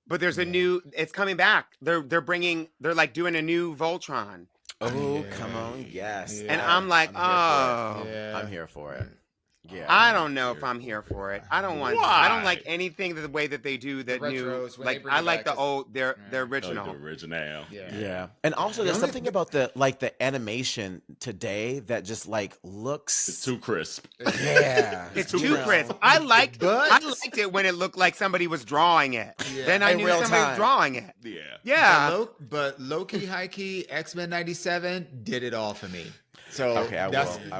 But there's a new. It's coming back. They're like doing a new Voltron. Oh, come on, yes. And I'm like, I'm here for it. Yeah. I don't know if I'm here for it. I don't like anything the way that they do that new. retros, Like I like the old, their original. Like the original. Yeah. And also there's something about the animation today that just like looks It's too crisp. Yeah. It's too crisp. I liked it when it looked like somebody was drawing it. Yeah. Then I In knew real somebody was time. drawing it. Yeah. Yeah. But low-key, high-key, X-Men 97 did it all for me. So Okay, I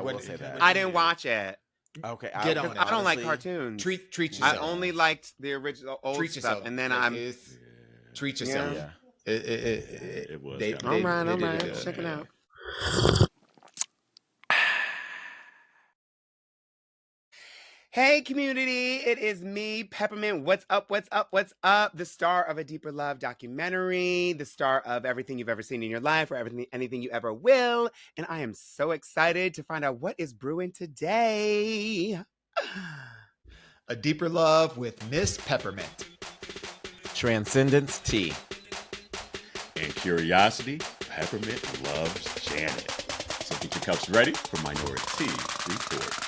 will say that. I didn't watch it. Okay. Get on it. I don't like honestly, cartoons. treat I yourself. only liked the original old treat stuff, yourself. and then treat yourself. Yeah. It was. They all right. did it good. Check it out. Hey, community. It is me, Peppermint. What's up? What's up? What's up? The star of A Deeper Love documentary, the star of everything you've ever seen in your life or anything you ever will. And I am so excited to find out what is brewing today. A Deeper Love with Miss Peppermint. Transcendence tea. And Curiosity, Peppermint loves Janet. So get your cups ready for Minoritea Report.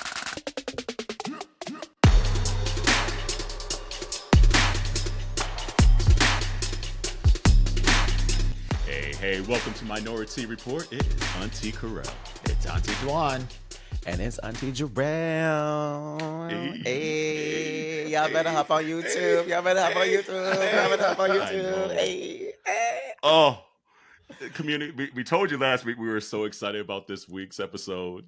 Hey, welcome to Minoritea Report. It is Auntie Kerel. It's Auntie Dawon. And it's Auntie Jerrell. Hey. Y'all better hop on YouTube. Hey. Oh, community, we told you last week we were so excited about this week's episode.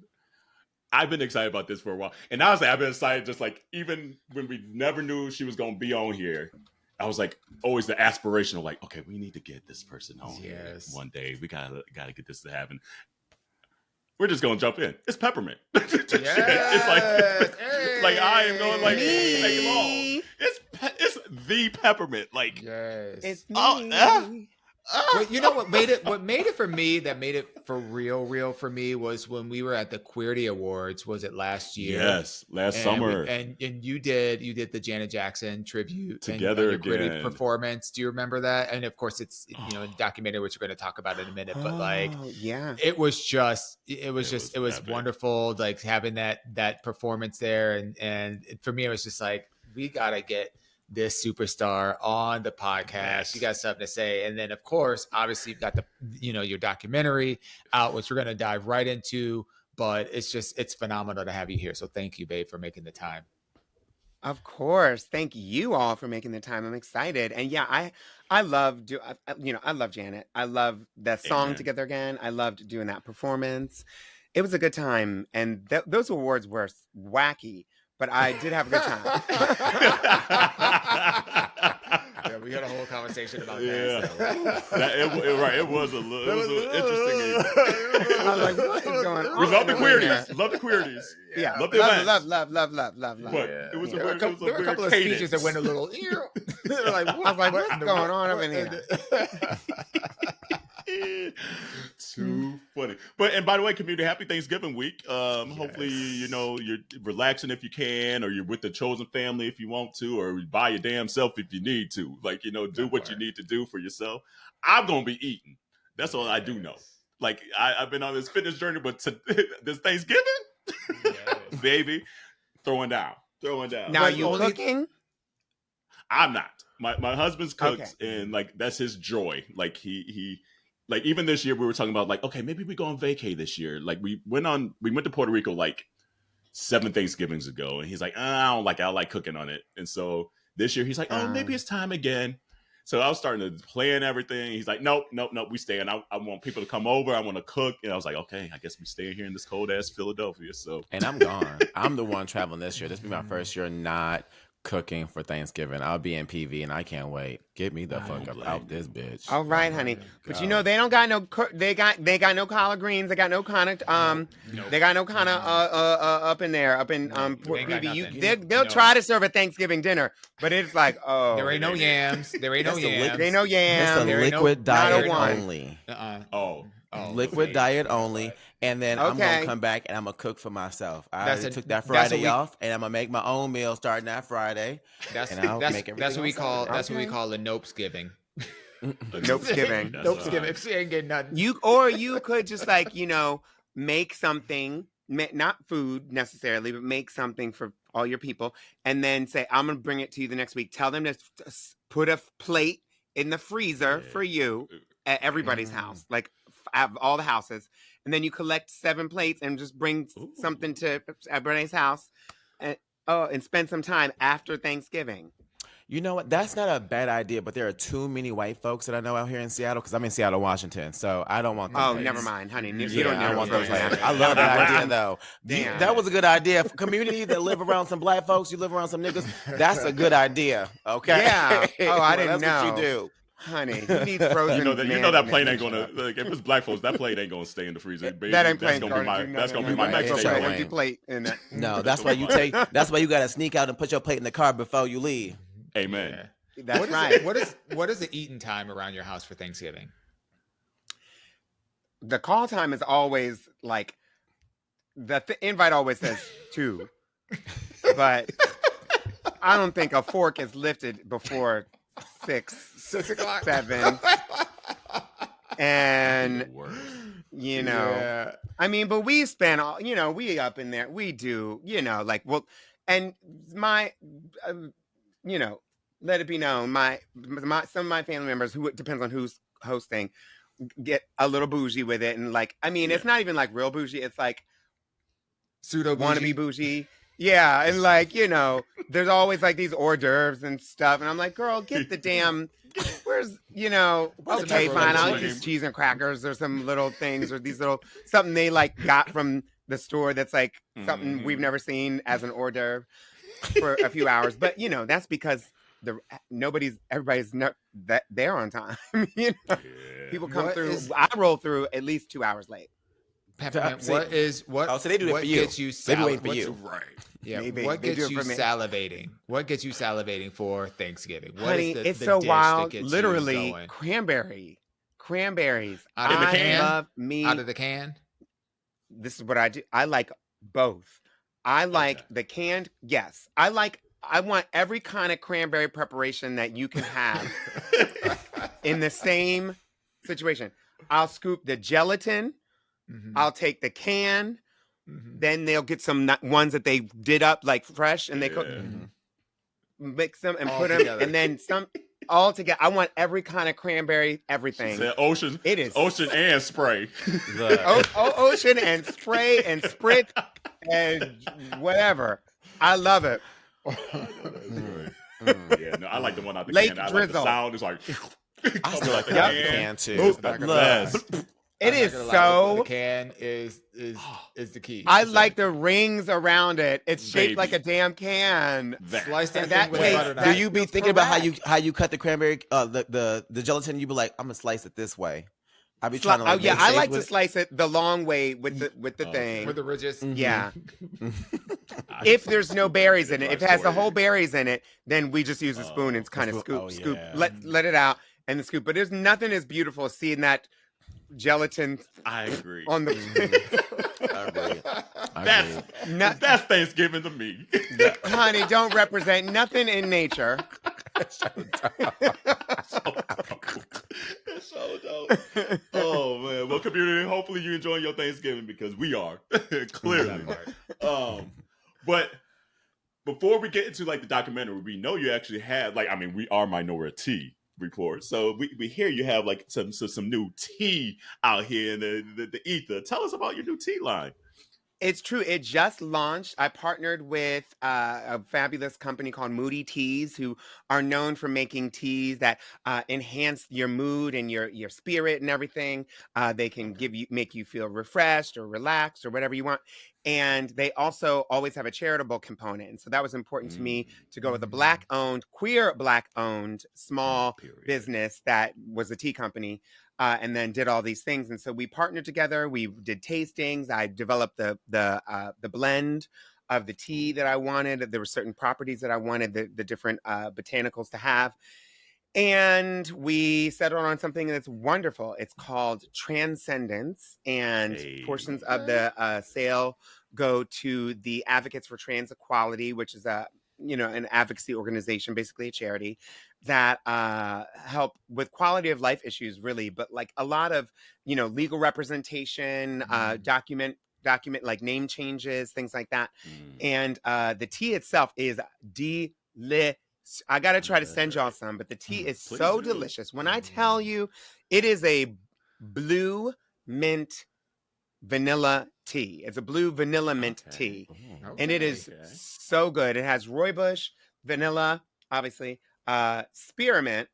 I've been excited about this for a while. And honestly, I've been excited just like even when we never knew she was going to be on here. I was like always the aspirational, like, okay, we need to get this person on here one day. We gotta get this to happen. We're just gonna jump in. It's Peppermint. It's like I am going like long. It's the Peppermint. Like It's me. Well, you know what made it for me, that made it for real for me, was when we were at the Queerty Awards. Was it last year? Yes, last summer. And you did the Janet Jackson tribute together and your again Queerty performance. Do you remember that? And of course, it's documentary, which we're going to talk about in a minute. But like, it was wonderful. Like having that performance there, and for me, it was just like, we gotta get this superstar on the podcast. Yes. You got something to say. And then of course, obviously you've got your documentary out, which we're going to dive right into, but it's phenomenal to have you here. So thank you, babe, for making the time. Of course. Thank you all for making the time. I'm excited. And yeah, I love Janet. I love that song Together Again. I loved doing that performance. It was a good time. And those awards were wacky, but I did have a good time. Yeah, we had a whole conversation about that. It was an interesting evening. I was like, what is going on? We love the Queerties. Love the Queerties. Yeah. Love the events. Love. But it was there were a couple of speeches that went a little. I was like, what's going on up in here? Too funny. And by the way, community, happy Thanksgiving week. Hopefully, you're relaxing if you can, or you're with the chosen family if you want to, or by your damn self if you need to. Like, do what you need to do for yourself. I'm gonna be eating. That's all I do know. Like, I've been on this fitness journey, but this Thanksgiving, baby, throwing down. Now, are you cooking? I'm not. My husband's cooks, and like that's his joy. Like he like even this year we were talking about like, okay, maybe we go on vacay this year. Like we went to Puerto Rico like 7 Thanksgivings ago, and he's like, I like cooking on it. And so this year he's like, oh, maybe it's time again. So I was starting to plan everything. He's like, nope, we staying. I want people to come over. I want to cook. And I was like, okay, I guess we staying here in this cold ass Philadelphia. So and I'm gone. I'm the one traveling this year. This will be my first year not cooking for Thanksgiving. I'll be in PV and I can't wait. Get me the fuck up out this bitch. All right, honey. But they don't got no they got no collard greens. They got no kind of they got no kind of up in there maybe they'll try to serve a Thanksgiving dinner, but it's like there ain't no yams. There ain't no yams. There ain't no yams. It's a liquid diet only. liquid diet only, and then I'm gonna come back and I'm gonna cook for myself. I already took that Friday off, and I'm gonna make my own meal starting that Friday. That's what we call a Nopesgiving. Nopesgiving. Nopesgiving. She ain't getting nothing. You could just make something, not food necessarily, but make something for all your people, and then say, I'm gonna bring it to you the next week. Tell them to put a plate in the freezer for you at everybody's house, like all the houses, and then you collect 7 plates and just bring something to everybody's house, and spend some time after Thanksgiving. You know what? That's not a bad idea, but there are too many white folks that I know out here in Seattle, because I'm in Seattle, Washington, so I don't want those. Never mind, honey. You don't want those. I love that idea, though. That was a good idea. For communities that live around some black folks, you live around some niggas, that's a good idea, okay? Yeah. Oh, I didn't know. That's what you do. Honey, you need frozen. You know that plane ain't gonna. Like, if it's black folks, that plane ain't gonna stay in the freezer. Baby, that ain't that's gonna be my next empty plate in that. No, that's why you gotta sneak out and put your plate in the car before you leave. Amen. Yeah. That's right. What is the eating time around your house for Thanksgiving? The call time is always like the invite always says 2, but I don't think a fork is lifted before 6 o'clock, 7, and I mean, but we spend all we up in there. We do and my let it be known, my some of my family members, who it depends on who's hosting, get a little bougie with it, and it's not even like real bougie. It's like pseudo wannabe bougie. Yeah, and there's always these hors d'oeuvres and stuff, and I'm like, girl, get the damn. Where's okay, fine. I'll use cheese and crackers or some little things or these little something they got from the store that's something we've never seen as an hors d'oeuvre for a few hours, but that's because everybody's not there on time. People come through. I roll through at least 2 hours late. Peppermint, so they do it for you. Gets you waiting for you. Right. Yeah. Maybe. What gets you salivating? What gets you salivating for Thanksgiving? Honey, it's so wild. Literally, cranberries. Out of the can? Love me. Out of the can? This is what I do. I like both. I like the canned. Yes. I want every kind of cranberry preparation that you can have in the same situation. I'll scoop the gelatin. Mm-hmm. I'll take the can. Mm-hmm. Then they'll get some ones that they did up fresh, and they mix them and put them, and then some all together. I want every kind of cranberry, everything. Ocean. It is ocean and spray. Ocean and spray and sprit and whatever. I love it. Yeah, no, I like the one out the can. I like the sound. It's like I still like the can too. It is so. The can is the key. I like the rings around it. It's shaped like a damn can. Slice that with butter knife. Do you be thinking about how you cut the cranberry, the gelatin? You be like, I'm gonna slice it this way. I be trying to. I like to slice it the long way with the thing with the ridges. Mm-hmm. Yeah. If there's no berries in it, if it has the whole berries in it, then we just use a spoon and kind of scoop, let it out and the scoop. But there's nothing as beautiful as seeing that gelatin. I agree. On the that's Thanksgiving to me. Honey, don't represent nothing in nature. It's so dope. Oh man. Well, community, hopefully you enjoying your Thanksgiving, because we are. Clearly. But before we get into the documentary, we know you actually had we are Minority Report, so we hear you have some new tea out here in the ether. Tell us about your new tea line. It's true. It just launched. I partnered with a fabulous company called Moody Teas, who are known for making teas that enhance your mood and your spirit and everything. They can make you feel refreshed or relaxed or whatever you want. And they also always have a charitable component. And so that was important to me to go with a queer Black-owned small business that was a tea company. And then did all these things, and so we partnered together. We did tastings. I developed the blend of the tea that I wanted. There were certain properties that I wanted the different botanicals to have, And we settled on something that's wonderful. It's called Transcendence, and portions of the sale go to the Advocates for Trans Equality, which is an advocacy organization, basically a charity that help with quality of life issues, really, but like a lot of legal representation, document like name changes, things like that. And the tea itself is delicious. I got to try to send y'all some, but the tea is so delicious. When I tell you, it is a blue mint vanilla tea. It's a blue vanilla mint tea. And it is so good. It has rooibos, vanilla, obviously, spearmint,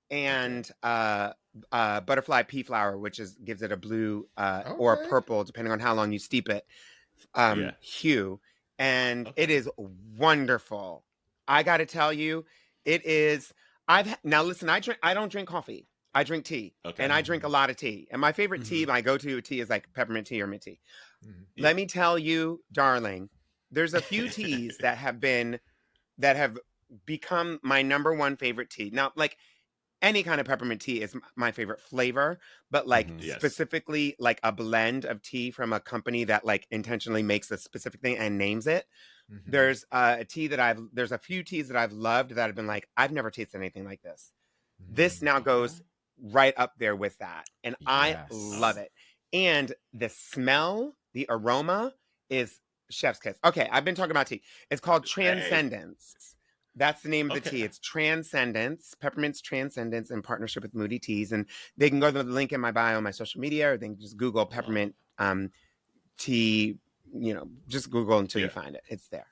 and butterfly pea flower, which gives it a blue or a purple, depending on how long you steep it, hue. And it is wonderful. I got to tell you, it is. Now listen. I don't drink coffee. I drink tea, and I drink a lot of tea. And my favorite tea, my go-to tea, is like peppermint tea or mint tea. Let me tell you, darling, there's a few teas that have become my number one favorite tea. Now, like any kind of peppermint tea is my favorite flavor, but like specifically like a blend of tea from a company that like intentionally makes a specific thing and names it. There's a few teas that I've loved that have been like, I've never tasted anything like this. This now goes right up there with that. And I love it. And the smell, the aroma is chef's kiss. Okay, I've been talking about tea. It's called Transcendence. That's the name of the tea. It's Transcendence, Peppermint's Transcendence, in partnership with Moody Teas. And they can go to the link in my bio on my social media, or they can just Google peppermint tea. Just Google until you find it. It's there.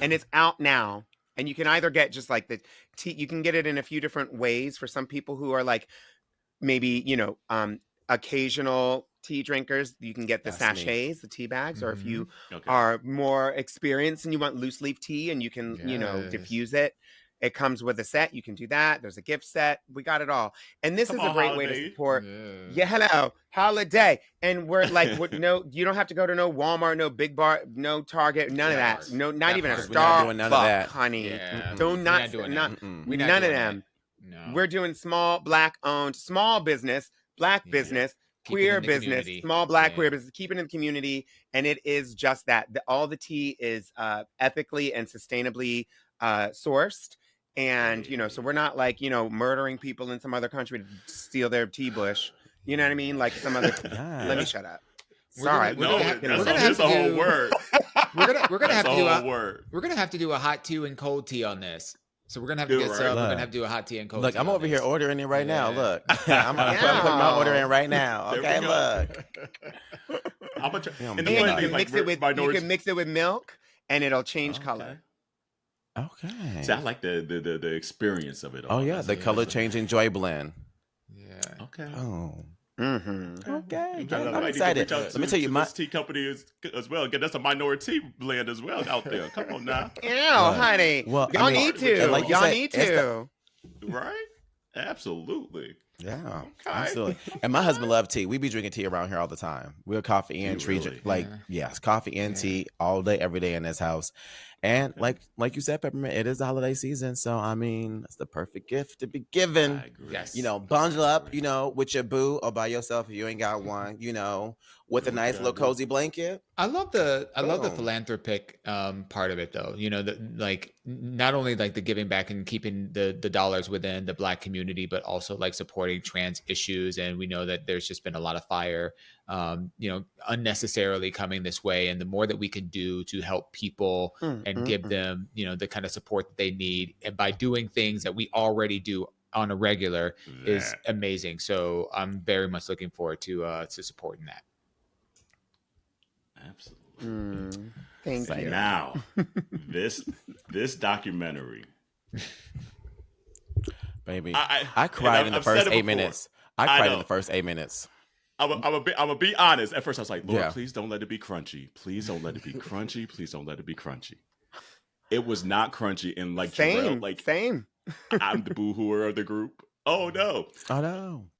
And it's out now. And you can either get just like the tea, you can get it in a few different ways for some people who are like maybe, occasional tea drinkers. You can get the sachets, the tea bags, or if you are more experienced and you want loose leaf tea and you can, diffuse it. It comes with a set. You can do that. There's a gift set. We got it all. And this is a great way to support. Hello, holiday. And we're like, you don't have to go to no Walmart, no Big Bar, no Target, none of that. No, not even a Starbucks, honey. Yeah. None of them. No. We're doing small Black owned, small business, Black business, queer business, small Black queer business, keep it in the community. And it is just that. All the tea is ethically and sustainably sourced. And, so we're not like, murdering people in some other country to steal their tea bush. You know what I mean? Like some other, let me shut up. Sorry. We're gonna have to do a hot tea and cold tea on this. So we're gonna have to get some. We're gonna have to do a hot tea and cold tea. Look, I'm over here ordering it right now. Look, I'm putting my order in right now. Okay, look. How much? And you can mix it with milk, and it'll change color. Okay. See, I like the experience of it all. Oh yeah, the color changing joy blend. Yeah. Okay. Oh. Okay. I'm excited. Let me tell you, my tea company as well. Get us a Minoritea blend as well out there. Come on now. Honey. Well, y'all need to. Like y'all need to. Right? Absolutely. Yeah, absolutely. And my husband loves tea. We be drinking tea around here all the time. We're coffee and tea, really? Yes, coffee and tea all day, every day in this house. And like you said, Peppermint, it is the holiday season, so I mean, it's the perfect gift to be given. I agree. Yes. Bundle up, with your boo or by yourself if you ain't got one. With a nice little cozy blanket. I love the philanthropic part of it, though. Not only like the giving back and keeping the dollars within the Black community, but also like supporting trans issues. And we know that there's just been a lot of fire, unnecessarily coming this way. And the more that we can do to help people and give them, the kind of support that they need, and by doing things that we already do on a regular is amazing. So I'm very much looking forward to supporting that. Absolutely. Thank you. Now, this documentary, baby, I cried in the first 8 minutes. I cried in the first 8 minutes. I'm gonna be honest. At first, I was like, Lord, please don't let it be crunchy. Please don't let it be crunchy. Please don't let it be crunchy. It was not crunchy, and like Jerrell, same. I'm the boo-hooer of the group. Oh no. I'm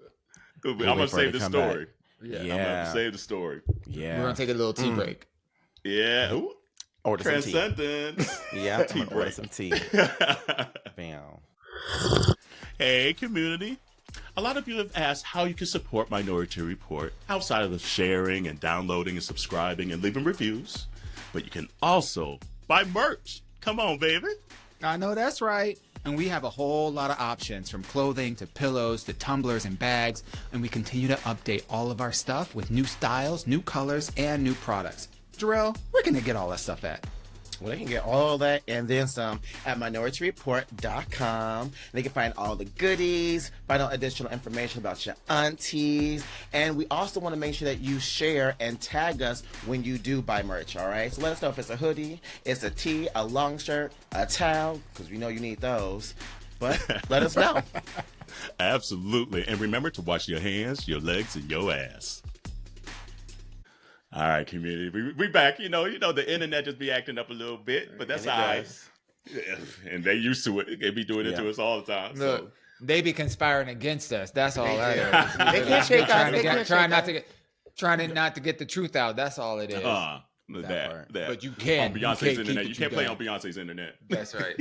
gonna save the story. Yeah. I'm gonna save the story. Yeah. We're gonna take a little tea break. Yeah. Ooh. Order Transcendence. Tea. Yeah. Tea break. Order some tea. Bam. Hey, community. A lot of you have asked how you can support Minoritea Report outside of the sharing and downloading and subscribing and leaving reviews. But you can also buy merch. Come on, baby. I know that's right. And we have a whole lot of options, from clothing to pillows to tumblers and bags. And we continue to update all of our stuff with new styles, new colors, and new products. Jerrell, where can they get all that stuff at? Well, they can get all that and then some at MinorityReport.com. They can find all the goodies, find out additional information about your aunties, and we also want to make sure that you share and tag us when you do buy merch, all right? So let us know if it's a hoodie, it's a tee, a long shirt, a towel, because we know you need those, but let us know. Absolutely. And remember to wash your hands, your legs, and your ass. All right, community. We back. You know, the internet just be acting up a little bit, but that's all right. Yeah, and they used to it. They be doing it to us all the time. Look, so they be conspiring against us. That's all that is. They can't shake us. Trying not to get the truth out. That's all it is. that. But you can. On Beyonce's internet. You can't play on Beyonce's internet. That's right.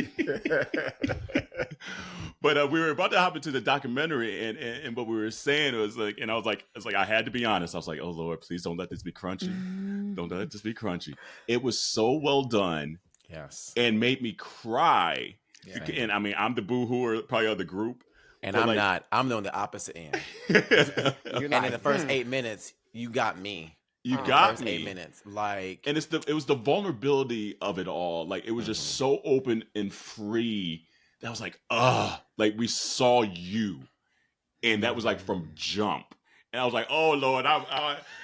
But we were about to hop into the documentary, and what we were saying was like, and I was like, I had to be honest. I was like, oh Lord, please don't let this be crunchy. Don't let this be crunchy. It was so well done. Yes. And made me cry. Yeah. And I mean, I'm the boo-hooer probably of the group. And I'm not. I'm on the opposite end. And in the first 8 minutes, you got me. You got first me. 8 minutes, like, and it was the vulnerability of it all. Like, it was just so open and free. That was like, like we saw you, and that was like from jump. And I was like, oh Lord,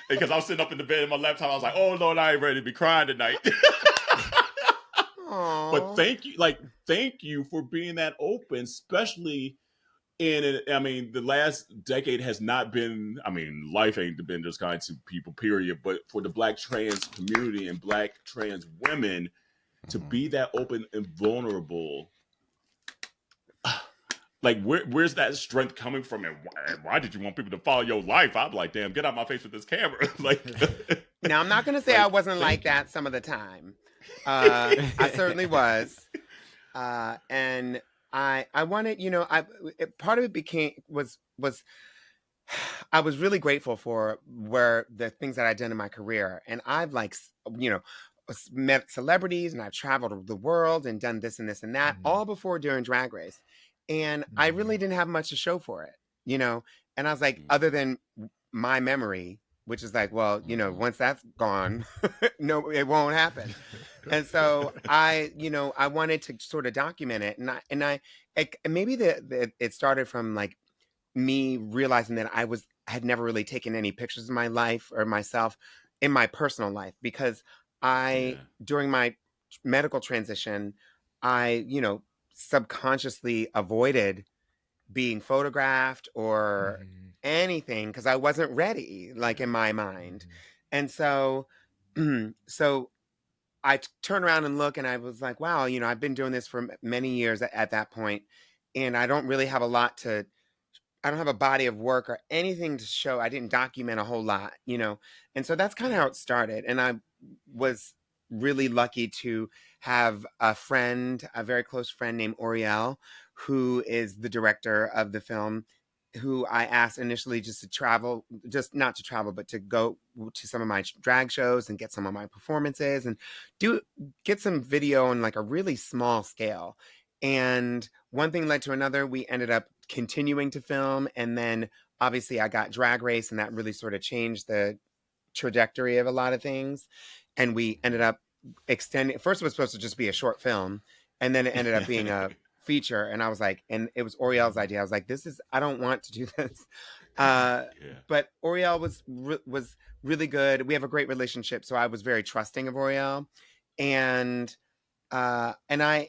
because I was sitting up in the bed in my laptop. I was like, oh Lord, I ain't ready to be crying tonight. But thank you for being that open, especially. And I mean, the last decade has not been, I mean, life ain't been just kind to people, period. But for the Black trans community and Black trans women to be that open and vulnerable, like, where's that strength coming from? And why did you want people to follow your life? I'm like, damn, get out my face with this camera. Like, now, I'm not going to say I wasn't like that some of the time. I certainly was. And I wanted, part of it was I was really grateful for where the things that I'd done in my career. And I've met celebrities, and I've traveled the world and done this and this and that, all before doing Drag Race. And I really didn't have much to show for it, and I was like, other than my memory, which is like, well, once that's gone, no, it won't happen. And so I wanted to sort of document it, and maybe it started from like me realizing that I had never really taken any pictures of my life or myself in my personal life, because during my medical transition, I subconsciously avoided being photographed or anything, because I wasn't ready, like, in my mind. And so I turned around and look, and I was like, wow, I've been doing this for many years at that point, and I don't really have I don't have a body of work or anything to show. I didn't document a whole lot, and so that's kind of how it started. And I was really lucky to have a very close friend named Oriel, who is the director of the film, who I asked initially just not to travel, but to go to some of my drag shows and get some of my performances and get some video on like a really small scale. And one thing led to another. We ended up continuing to film. And then obviously I got Drag Race, and that really sort of changed the trajectory of a lot of things. And we ended up extending. First, it was supposed to just be a short film, and then it ended up being a feature. And I was like, and it was Oriel's idea. I was like, I don't want to do this. But Oriel was really good. We have a great relationship. So I was very trusting of Oriel. And I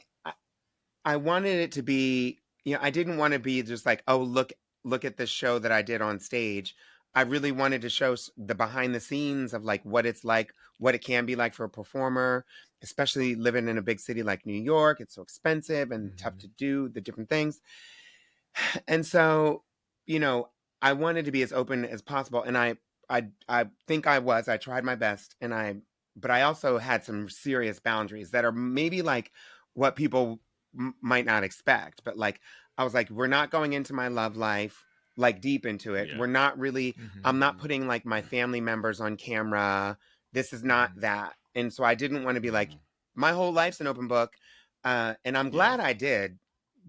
wanted it to be, I didn't want to be just like, oh, look at this show that I did on stage. I really wanted to show the behind the scenes of like what it's like, what it can be like for a performer, especially living in a big city like New York. It's so expensive and tough to do the different things. And so, I wanted to be as open as possible. And I think I tried my best, but I also had some serious boundaries that are maybe like what people might not expect. But like, I was like, we're not going into my love life, like deep into it. Yeah. We're not really, Mhm. I'm not putting like my family members on camera. This is not that. And so I didn't want to be like, my whole life's an open book. And I'm glad I did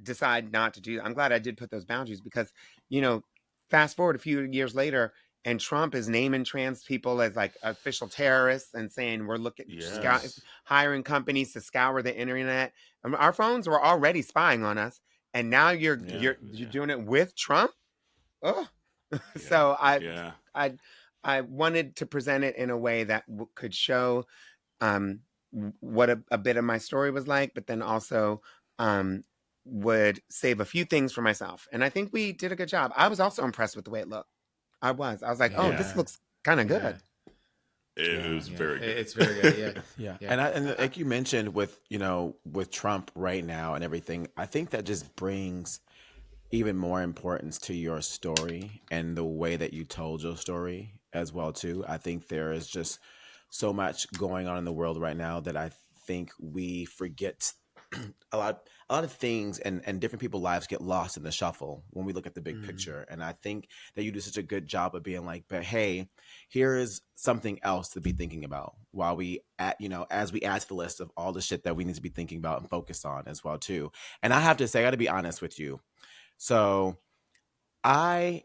decide not to do that. I'm glad I did put those boundaries because, you know, fast forward a few years later, and Trump is naming trans people as like official terrorists and saying we're looking hiring companies to scour the internet. Our phones were already spying on us, and now you're doing it with Trump. Oh, so I wanted to present it in a way that could show what a bit of my story was like, but then also would save a few things for myself. And I think we did a good job. I was also impressed with the way it looked. I was like, oh, this looks kind of good. It was very good. It's very good. Yeah. And like you mentioned with, you know, with Trump right now and everything, I think that just brings even more importance to your story and the way that you told your story as well too. I think there is just so much going on in the world right now that I think we forget a lot of things, and different people's lives get lost in the shuffle when we look at the big picture. And I think that you do such a good job of being like, but hey, here is something else to be thinking about while we as we add to the list of all the shit that we need to be thinking about and focus on as well too. And I have to say, I got to be honest with you. So and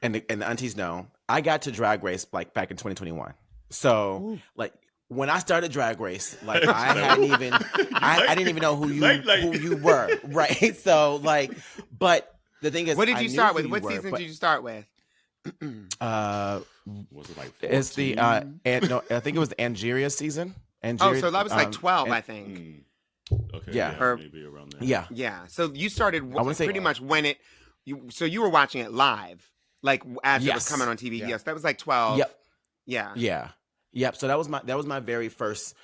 the aunties know, I got to Drag Race like back in 2021. So like when I started Drag Race, like I didn't even know who you were, right? So like, but the thing is, what did you start with? What season did you start with? Was it like 14? It's the no, I think it was the Angeria season. Angeria, so that was like 12, I think. Okay, yeah, maybe around there. Yeah. So you started pretty much when so you were watching it live, like as it was coming on TV. Yes, that was like 12. Yep. Yep. So that was my very first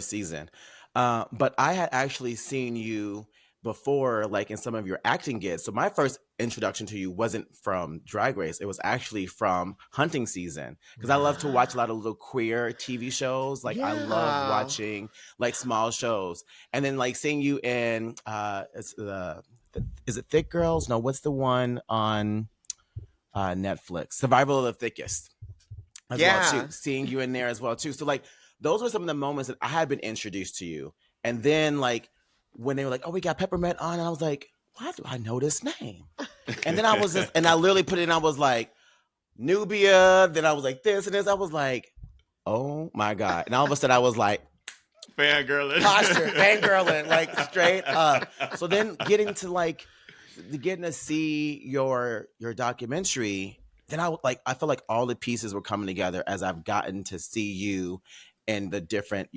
season. But I had actually seen you before, like in some of your acting gigs. So my first introduction to you wasn't from Drag Race. It was actually from hunting season, because I love to watch a lot of little queer TV shows. Like I love watching like small shows, and then like seeing you in is it Thick Girls? No, what's the one on Netflix? Survival of the Thickest. As well too, seeing you in there as well too. So like those were some of the moments that I had been introduced to you. And then like when they were like, oh, we got Peppermint on, and I was like, why do I know this name? And then I was and I literally put it in, I was like, Nubia. Then I was like this and this. I was like, oh my God. And all of a sudden I was like, fangirling, like straight up. So then getting to see your documentary, then I feel like all the pieces were coming together as I've gotten to see you in the different,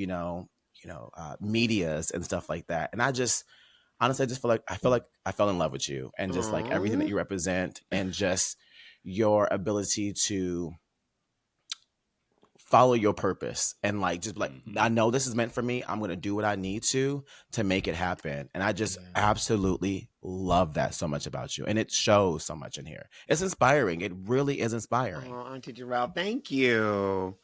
medias and stuff like that. And I just, honestly, I feel like I fell in love with you and just like everything that you represent and just your ability to follow your purpose and like just like I know this is meant for me. I'm gonna do what I need to make it happen. And I just absolutely love that so much about you, and it shows so much in here. It's inspiring. It really is inspiring. Oh, Auntie Jerrell, thank you.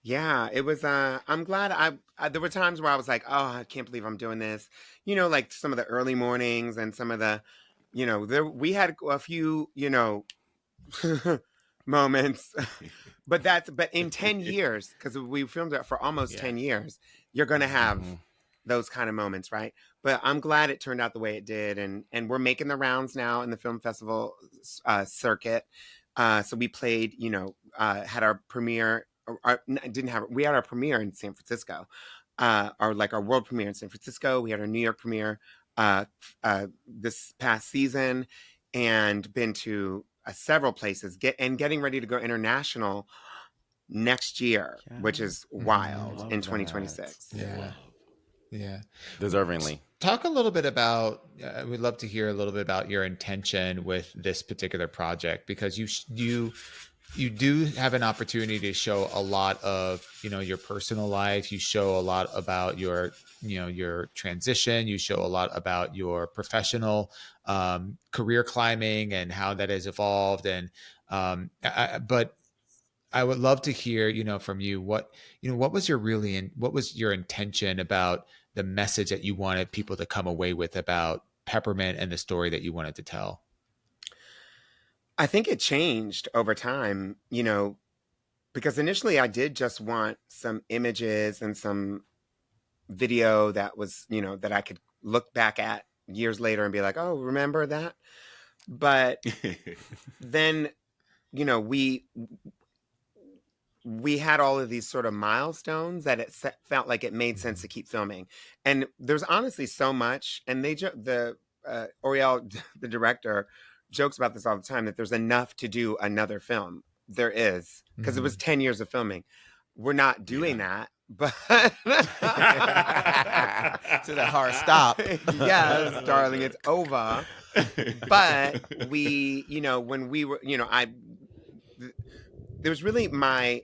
Yeah, it was. I'm glad. I there were times where I was like, oh, I can't believe I'm doing this. You know, like some of the early mornings and some of the, we had a few, moments. But in 10 years, because we filmed it for almost 10 years, you're going to have those kind of moments, right? But I'm glad it turned out the way it did. And we're making the rounds now in the film festival circuit. So we played, had our premiere, we had our premiere in San Francisco, our world premiere in San Francisco. We had our New York premiere this past season, and been to several places, getting ready to go international next year, which is wild, in 2026. Yeah. Deservingly. Talk a little bit about, we'd love to hear a little bit about your intention with this particular project, because you do have an opportunity to show a lot of, your personal life. You show a lot about your transition. You show a lot about your professional career climbing and how that has evolved. And but I would love to hear, from you what was your intention about the message that you wanted people to come away with about Peppermint and the story that you wanted to tell? I think it changed over time, because initially I did just want some images and some video that was, that I could look back at years later and be like, oh, remember that? But then, we had all of these sort of milestones that it felt like it made sense to keep filming. And there's honestly so much, and Oriel, the director, jokes about this all the time, that there's enough to do another film. There is, because it was 10 years of filming. We're not doing that, but to the hard stop. Yes, darling, it's over. But when we were, there was really my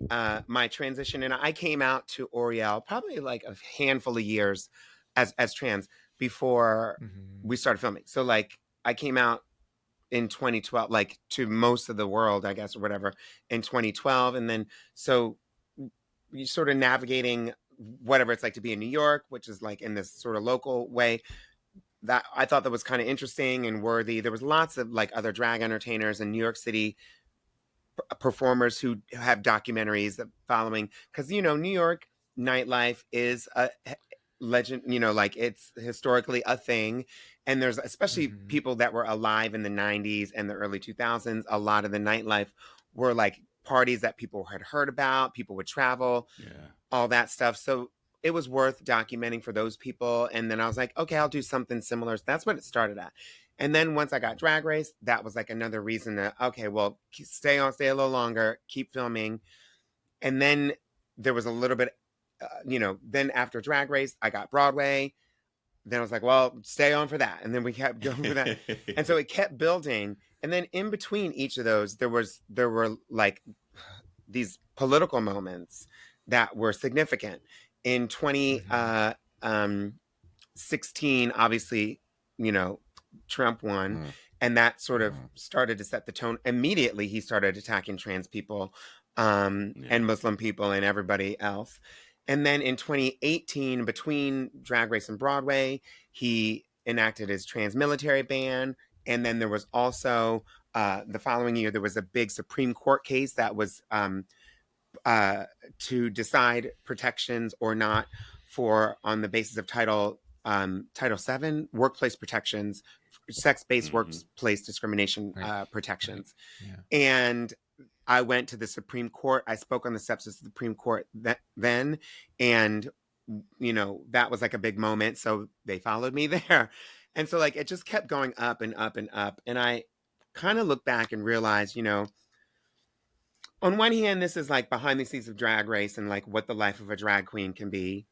transition, and I came out to Oriel probably like a handful of years as trans before we started filming. So like I came out in 2012, like to most of the world, I guess, or whatever, in 2012. And then, so you sort of navigating whatever it's like to be in New York, which is like in this sort of local way, that I thought that was kind of interesting and worthy. There was lots of like other drag entertainers in New York City, performers who have documentaries following, because, New York nightlife is a legend, like it's historically a thing. And there's especially people that were alive in the 90s and the early 2000s. A lot of the nightlife were like parties that people had heard about, people would travel, all that stuff. So it was worth documenting for those people. And then I was like, okay, I'll do something similar. So that's what it started at. And then once I got Drag Race, that was like another reason to, okay, well, stay a little longer, keep filming. And then there was a little bit, then after Drag Race, I got Broadway. Then I was like, well, stay on for that. And then we kept going for that. And so it kept building. And then in between each of those, there were like these political moments that were significant. In 2016, obviously, Trump won. And that sort of started to set the tone. Immediately, he started attacking trans people and Muslim people and everybody else. And then in 2018, between Drag Race and Broadway, he enacted his trans military ban. And then there was also, the following year, there was a big Supreme Court case that was to decide protections or not on the basis of Title VII, workplace protections, sex-based workplace discrimination protections. And I went to the Supreme Court. I spoke on the steps of the Supreme Court then. And, that was like a big moment. So they followed me there. And so like, it just kept going up and up and up. And I kind of look back and realize, on one hand, this is like behind the scenes of Drag Race and like what the life of a drag queen can be,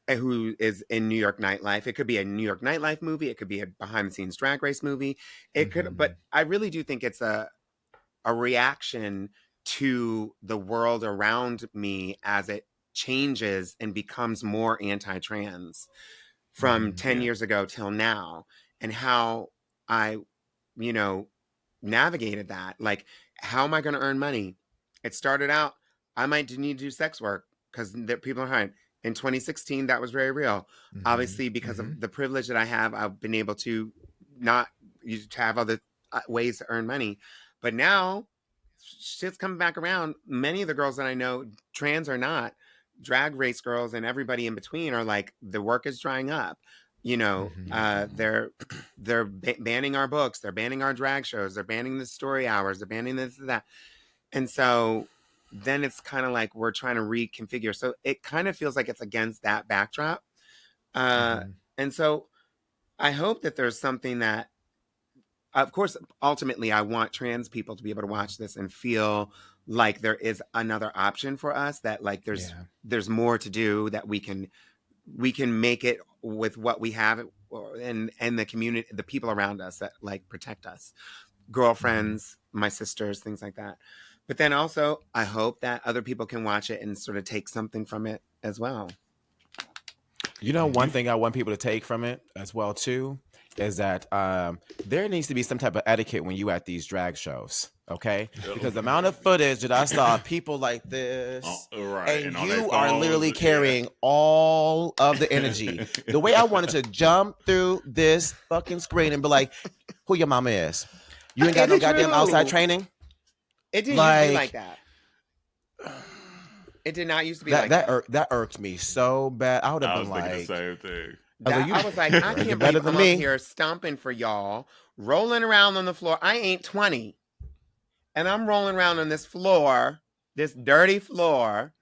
who is in New York nightlife. It could be a New York nightlife movie. It could be a behind the scenes Drag Race movie. It could, but I really do think it's a reaction to the world around me as it changes and becomes more anti-trans from 10 years ago till now, and how I, navigated that. Like, how am I going to earn money? It started out, I might need to do sex work because people are hiring. In 2016, that was very real. Obviously, because of the privilege that I have, I've been able to have other ways to earn money. But now, shit's coming back around. Many of the girls that I know, trans or not, Drag Race girls and everybody in between, are like, the work is drying up. They're banning our books, they're banning our drag shows, they're banning the story hours, they're banning this and that. And so then it's kind of like we're trying to reconfigure. So it kind of feels like it's against that backdrop. And so I hope that there's something that, of course, ultimately, I want trans people to be able to watch this and feel like there is another option for us, that like there's more to do, that we can make it with what we have, and the community, the people around us that like protect us, girlfriends, my sisters, things like that. But then also, I hope that other people can watch it and sort of take something from it as well. One thing I want people to take from it as well too is that there needs to be some type of etiquette when you at these drag shows. Okay, because the amount of footage that I saw, people like this, and you are literally carrying all of the energy. The way I wanted to jump through this fucking screen and be like, "Who your mama is? You ain't got no goddamn outside training." It didn't used to be like that. It did not used to be like that. That irked me so bad. I would have been like, the same thing. I was like, I can't believe I'm up here stomping for y'all, rolling around on the floor. I ain't 20. And I'm rolling around on this floor, this dirty floor,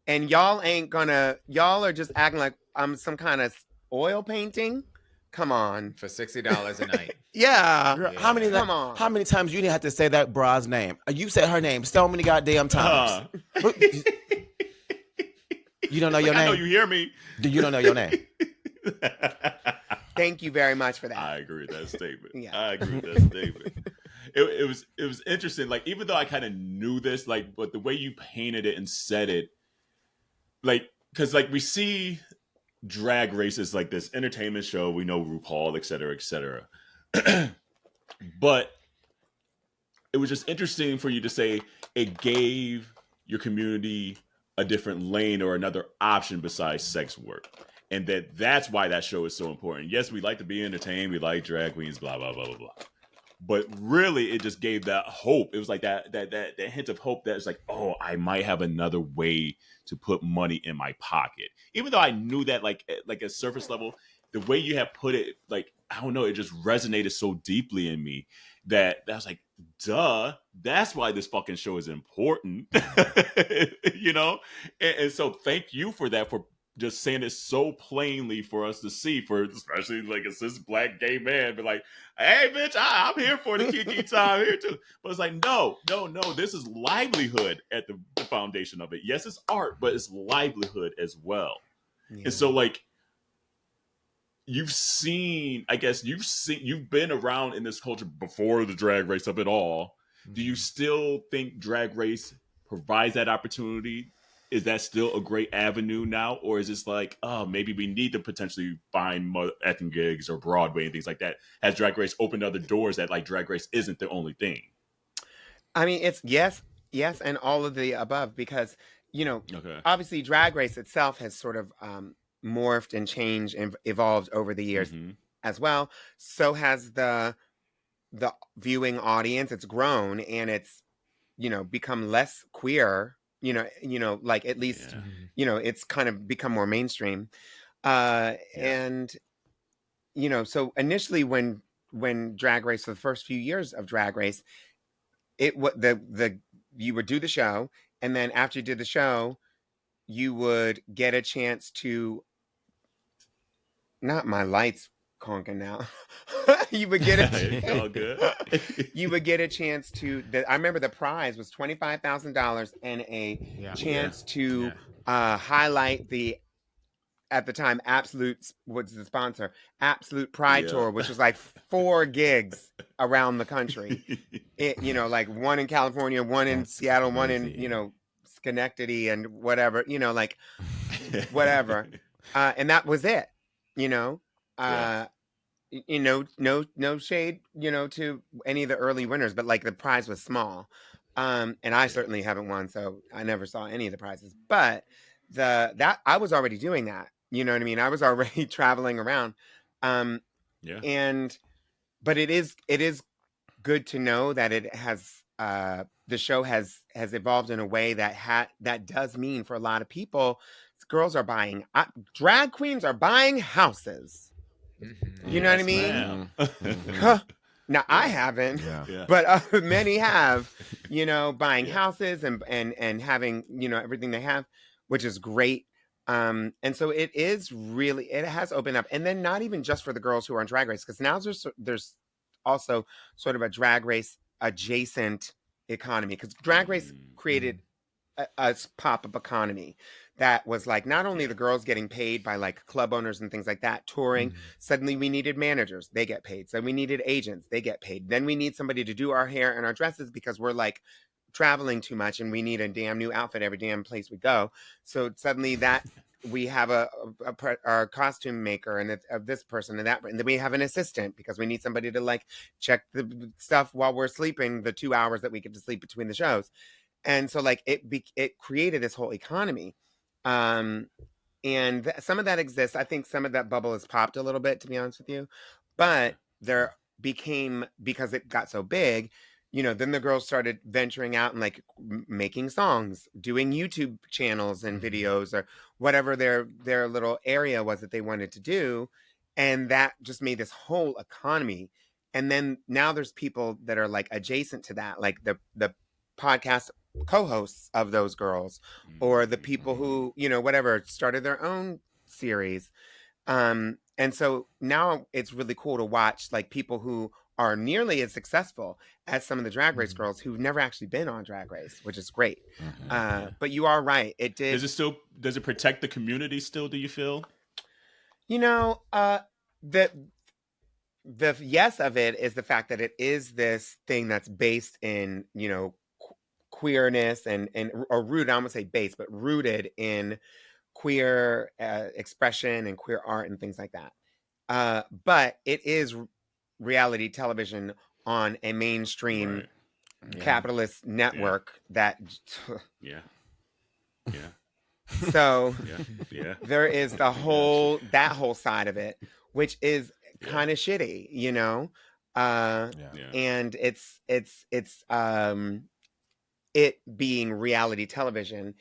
and y'all are just acting like I'm some kind of oil painting. Come on. For $60 a night. Yeah. Girl, how many times you didn't have to say that bra's name? You said her name so many goddamn times. You don't know your name? I know you hear me. You don't know your name. Thank you very much for that. I agree with that statement. Yeah. I agree with that statement. It was interesting. Like, even though I kind of knew this, like, but the way you painted it and said it, like, because like we see Drag Race as like this entertainment show. We know RuPaul, et cetera, et cetera. But it was just interesting for you to say it gave your community a different lane or another option besides sex work. And that's why that show is so important. Yes, we like to be entertained. We like drag queens, blah, blah, blah, blah, blah. But really, it just gave that hope. It was like that hint of hope that it's like, oh, I might have another way to put money in my pocket. Even though I knew that, like at surface level, the way you have put it, like, I don't know, it just resonated so deeply in me that I was like, duh, that's why this fucking show is important. You know? And so thank you for that, for just saying it so plainly for us to see, for especially like a cis black gay man, but like, hey, bitch, I'm here for the kiki time here too. But it's like, no, this is livelihood at the foundation of it. Yes, it's art, but it's livelihood as well. Yeah. And so like, you've been around in this culture before the Drag Race of it all. Mm-hmm. Do you still think Drag Race provides that opportunity? Is that still a great avenue now? Or is this like, oh, maybe we need to potentially find more acting gigs or Broadway and things like that? Has Drag Race opened other doors that like Drag Race isn't the only thing? I mean, it's yes, and all of the above, because, you know, obviously Drag Race itself has sort of morphed and changed and evolved over the years as well. So has the viewing audience. It's grown and it's, you know, become less queer. You know, like at least, you know, it's kind of become more mainstream. And, you know, so initially when Drag Race, for the first few years of Drag Race, you would do the show. And then after you did the show, you would get a chance to, not my lights conking now. You would get you would get a chance to. I remember the prize was $25,000 and a chance to highlight the, at the time, Absolute was the sponsor, Absolute Pride Tour, which was like 4 gigs around the country. You know, like one in California, one in Seattle, one in, you know, Schenectady and whatever, you know, like whatever. And that was it, you know. You know, no shade, you know, to any of the early winners, but like the prize was small. And I certainly haven't won, so I never saw any of the prizes. But that I was already doing that. You know what I mean? I was already traveling around. But it is good to know that it has the show has evolved in a way that does mean for a lot of people, girls are buying, drag queens are buying houses. You know what I mean? Now I haven't, but many have, you know, buying houses and having, you know, everything they have, which is great. And so it has opened up. And then not even just for the girls who are on Drag Race, because now there's also sort of a Drag Race adjacent economy, because Drag Race created a pop-up economy that was like not only the girls getting paid by like club owners and things like that, touring. Suddenly we needed managers, they get paid. So we needed agents, they get paid. Then we need somebody to do our hair and our dresses because we're like traveling too much and we need a damn new outfit every damn place we go. So suddenly that we have our costume maker and of this person and that, and then we have an assistant because we need somebody to like check the stuff while we're sleeping, the 2 hours that we get to sleep between the shows. And so like it created this whole economy. And some of that exists. I think some of that bubble has popped a little bit, to be honest with you, but there became, because it got so big, then the girls started venturing out and like making songs, doing YouTube channels and videos or whatever their little area was that they wanted to do. And that just made this whole economy. And then now there's people that are like adjacent to that, like the podcast co-hosts of those girls, or the people who, whatever, started their own series. And so now it's really cool to watch like people who are nearly as successful as some of the Drag Race girls who've never actually been on Drag Race, which is great. But you are right. It did. Does it protect the community still, do you feel? The yes of it is the fact that it is this thing that's based in, queerness or rooted, I don't want to say based, but rooted in queer expression and queer art and things like that. But it is reality television on a mainstream capitalist network that so there is that whole side of it, which is kind of shitty, and it's it being reality television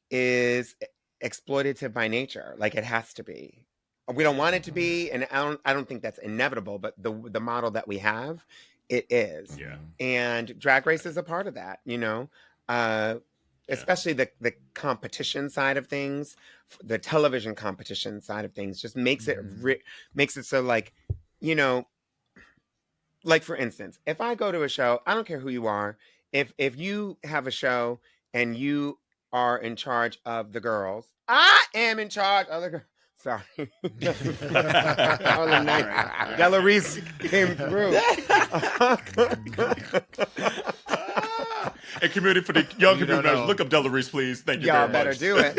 is exploitative by nature. Like it has to be. We don't want it to be, and I don't think that's inevitable, but the model that we have, it is. And Drag Race is a part of that, especially the competition side of things, the television competition side of things just makes it so like, like for instance, if I go to a show, I don't care who you are, if you have a show and you are in charge of the girls, I am in charge of the girls. Sorry. Della Reese came through. And community, for the young community members, look up Della Reese, please. Thank you. Y'all very better much. do it.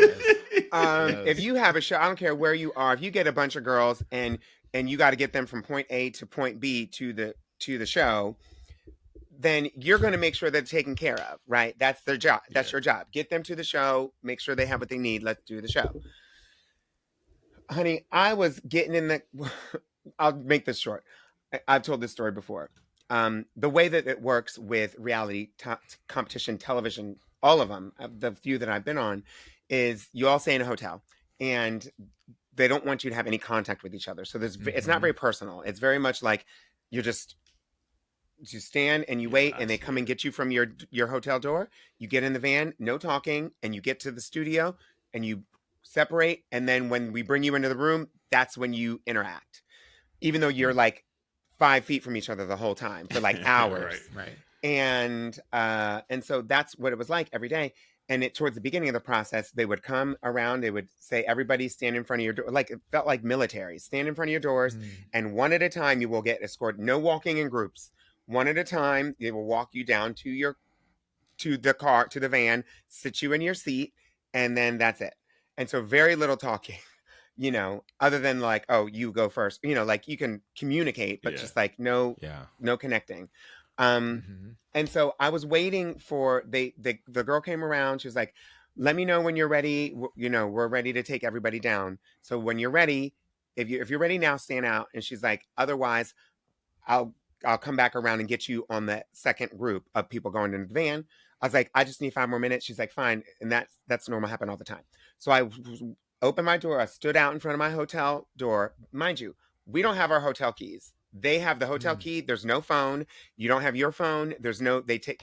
If you have a show, I don't care where you are, if you get a bunch of girls and you got to get them from point A to point B to the show, then you're going to make sure they're taken care of, right? That's their job. That's your job. Get them to the show, make sure they have what they need. Let's do the show. Honey, I was getting in I'll make this short. I've told this story before. The way that it works with reality competition television, all of them, the few that I've been on, is you all stay in a hotel and they don't want you to have any contact with each other. So it's not very personal. It's very much like you stand and you wait and they come and get you from your hotel door. You get in the van, no talking, and you get to the studio and you separate. And then when we bring you into the room, that's when you interact, even though you're like 5 feet from each other the whole time for like hours. Right. And so that's what it was like every day. And towards the beginning of the process, they would come around, they would say, everybody stand in front of your door. Like it felt like military, stand in front of your doors. And one at a time, you will get escorted. No walking in groups. One at a time, they will walk you down to the car, to the van, sit you in your seat. And then that's it. And so very little talking, other than like, oh, you go first, like you can communicate, but just like no connecting. And so I was waiting for the girl came around. She was like, let me know when you're ready. We're ready to take everybody down. So when you're ready, if you're ready now, stand out. And she's like, otherwise I'll come back around and get you on the second group of people going into the van. I was like, I just need 5 more minutes. She's like, fine. And that's normal, happen all the time. So I opened my door. I stood out in front of my hotel door. Mind you, we don't have our hotel keys. They have the hotel key. There's no phone. You don't have your phone. They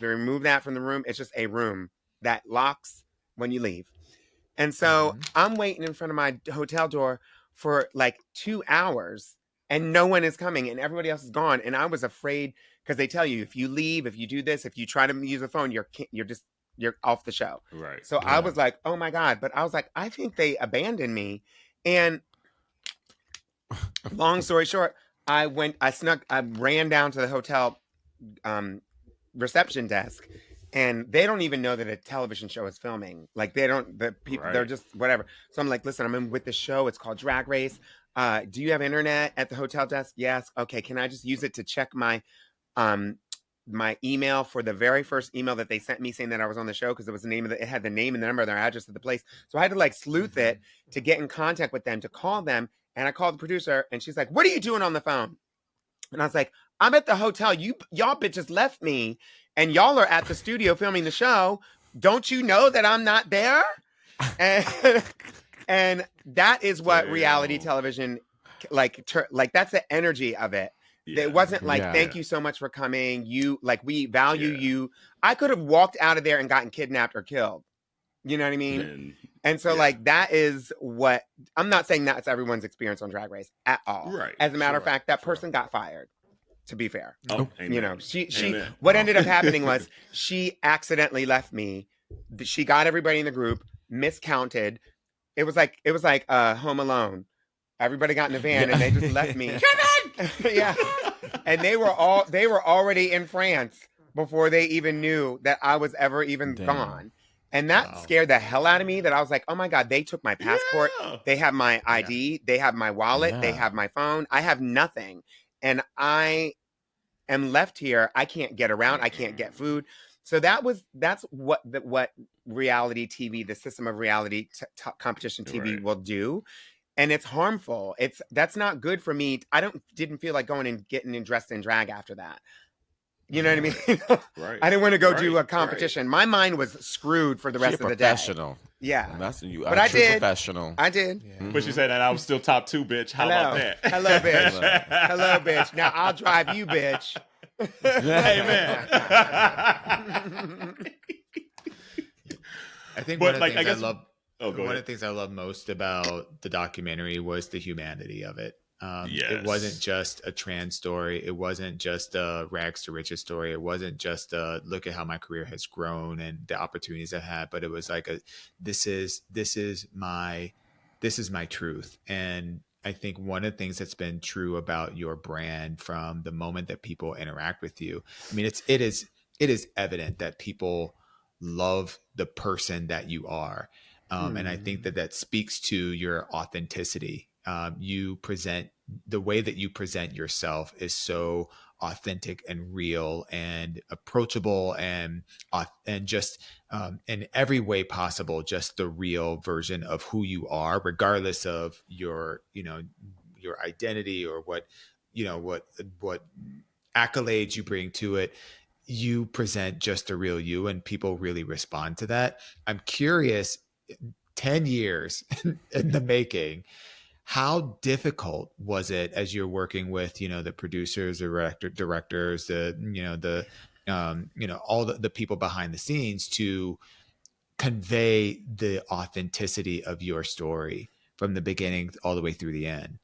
remove that from the room. It's just a room that locks when you leave. And so I'm waiting in front of my hotel door for like 2 hours and no one is coming and everybody else is gone. And I was afraid because they tell you, if you leave, if you do this, if you try to use a phone, you're off the show. Right. So I was like, oh my God. But I was like, I think they abandoned me. And long story short, I ran down to the hotel reception desk and they don't even know that a television show is filming. Like the people, they're just whatever. So I'm like, listen, I'm in with the show. It's called Drag Race. Do you have internet at the hotel desk? Yes. Okay. Can I just use it to check my email for the very first email that they sent me saying that I was on the show? Because it was it had the name and the number, their address of the place. So I had to like sleuth it to get in contact with them, to call them. And I called the producer and she's like, what are you doing on the phone? And I was like, I'm at the hotel. Y'all bitches left me and y'all are at the studio filming the show. Don't you know that I'm not there? And that is what reality television, like that's the energy of it. Yeah. It wasn't like, thank you so much for coming. We value you. I could have walked out of there and gotten kidnapped or killed. You know what I mean? And so like, that is what, I'm not saying that's everyone's experience on Drag Race at all. Right. As a matter of fact, that person got fired, to be fair. Oh, you know, she what ended up happening was she accidentally left me. She got everybody in the group, miscounted. It was like Home Alone. Everybody got in the van and they just left me. Yeah. And they were already in France before they even knew that I was ever even gone. And that scared the hell out of me, that I was like, oh my God, they took my passport. Yeah. They have my ID. They have my wallet. They have my phone. I have nothing. And I am left here. I can't get around. I can't get food. So that's what reality TV, the system of reality competition TV will do. And it's harmful. That's not good for me. I didn't feel like going and getting dressed in drag after that. You know what I mean? Right. I didn't want to go do a competition. Right. My mind was screwed for the rest of the day. Professional. Yeah. And that's you. But I did. Professional. I did. Yeah. But she said that I was still top 2, bitch. How about that? Hello, bitch. Hello, bitch. Now I'll drive you, bitch. Amen. I think one of the things I love most about the documentary was the humanity of it. It wasn't just a trans story. It wasn't just a rags to riches story. It wasn't just a look at how my career has grown and the opportunities I've had, but it was like this is my truth. And I think one of the things that's been true about your brand from the moment that people interact with you, I mean, it is evident that people love the person that you are. And I think that speaks to your authenticity. The way that you present yourself is so authentic and real and approachable and just in every way possible, just the real version of who you are, regardless of your identity or what accolades you bring to it. You present just the real you, and people really respond to that. I'm curious, 10 years in the making, how difficult was it as you're working with, the producers, the directors, all the people behind the scenes to convey the authenticity of your story from the beginning all the way through the end?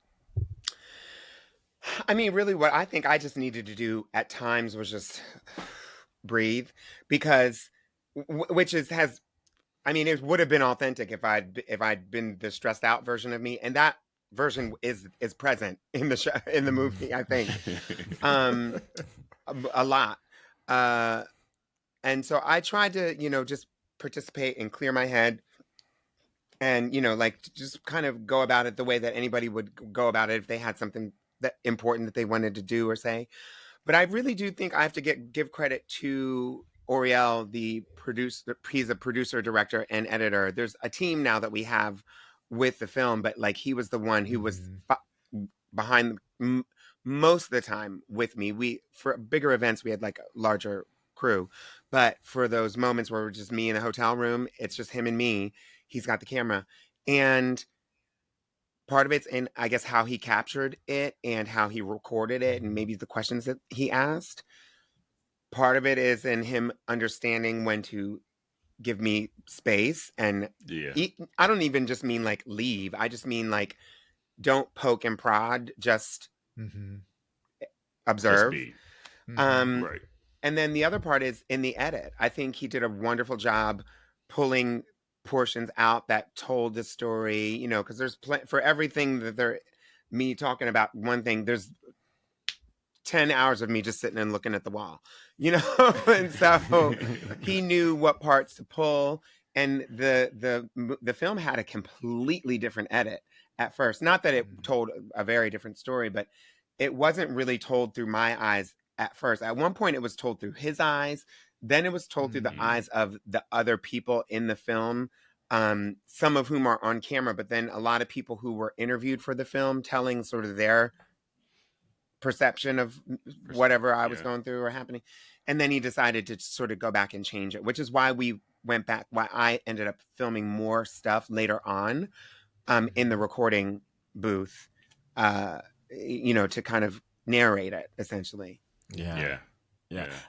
I mean, really what I think I just needed to do at times was just breathe, because it would have been authentic if I'd been the stressed out version of me, and that version is present in the show, in the movie, I think, a lot. And so I tried to, just participate and clear my head, and just kind of go about it the way that anybody would go about it if they had something that important that they wanted to do or say. But I really do think I have to give credit to Oriel, he's a producer, director, and editor. There's a team now that we have with the film, but he was the one who was behind most of the time with me. For bigger events, we had a larger crew, but for those moments where we're just me in a hotel room, it's just him and me. He's got the camera, and part of it's in, I guess, how he captured it and how he recorded it, and maybe the questions that he asked. Part of it is in him understanding when to give me space, and I don't even just mean leave. I just mean don't poke and prod, just observe. Just right. And then the other part is in the edit. I think he did a wonderful job pulling portions out that told the story, because there's for everything that me talking about one thing, there's 10 hours of me just sitting and looking at the wall, you know? And so he knew what parts to pull. And the film had a completely different edit at first. Not that it told a very different story, but it wasn't really told through my eyes at first. At one point, it was told through his eyes. Then it was told through the eyes of the other people in the film, some of whom are on camera, but then a lot of people who were interviewed for the film telling sort of their perception of whatever I was going through or happening. And then he decided to sort of go back and change it, which is why we went back, why I ended up filming more stuff later on in the recording booth, you know, to kind of narrate it essentially. Yeah.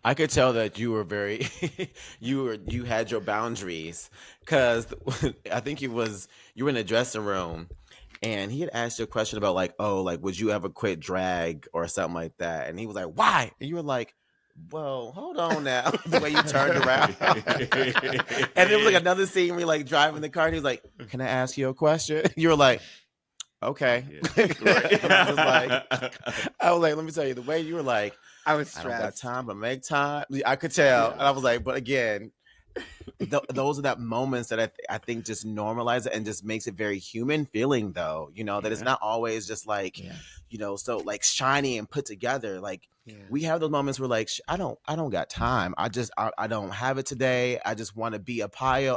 I could tell that you were very, you had your boundaries, because I think you were in a dressing room and he had asked you a question about like, oh, like, would you ever quit drag or something like that? And he was like, why? And you were like, well, hold on now. The way you turned around. And there was like another scene where you're like driving the car and he was like, can I ask you a question? You were like, okay. I was like, let me tell you, the way you were like, I was I stressed. don't got time, but make time. I could tell. And I was like, but again, those are that moments that I think just normalize it and just makes it very human feeling, though, you know, that it's not always just like, you know, so like shiny and put together. Like we have those moments where like, I don't got time. I don't have it today. I just want to be a pile.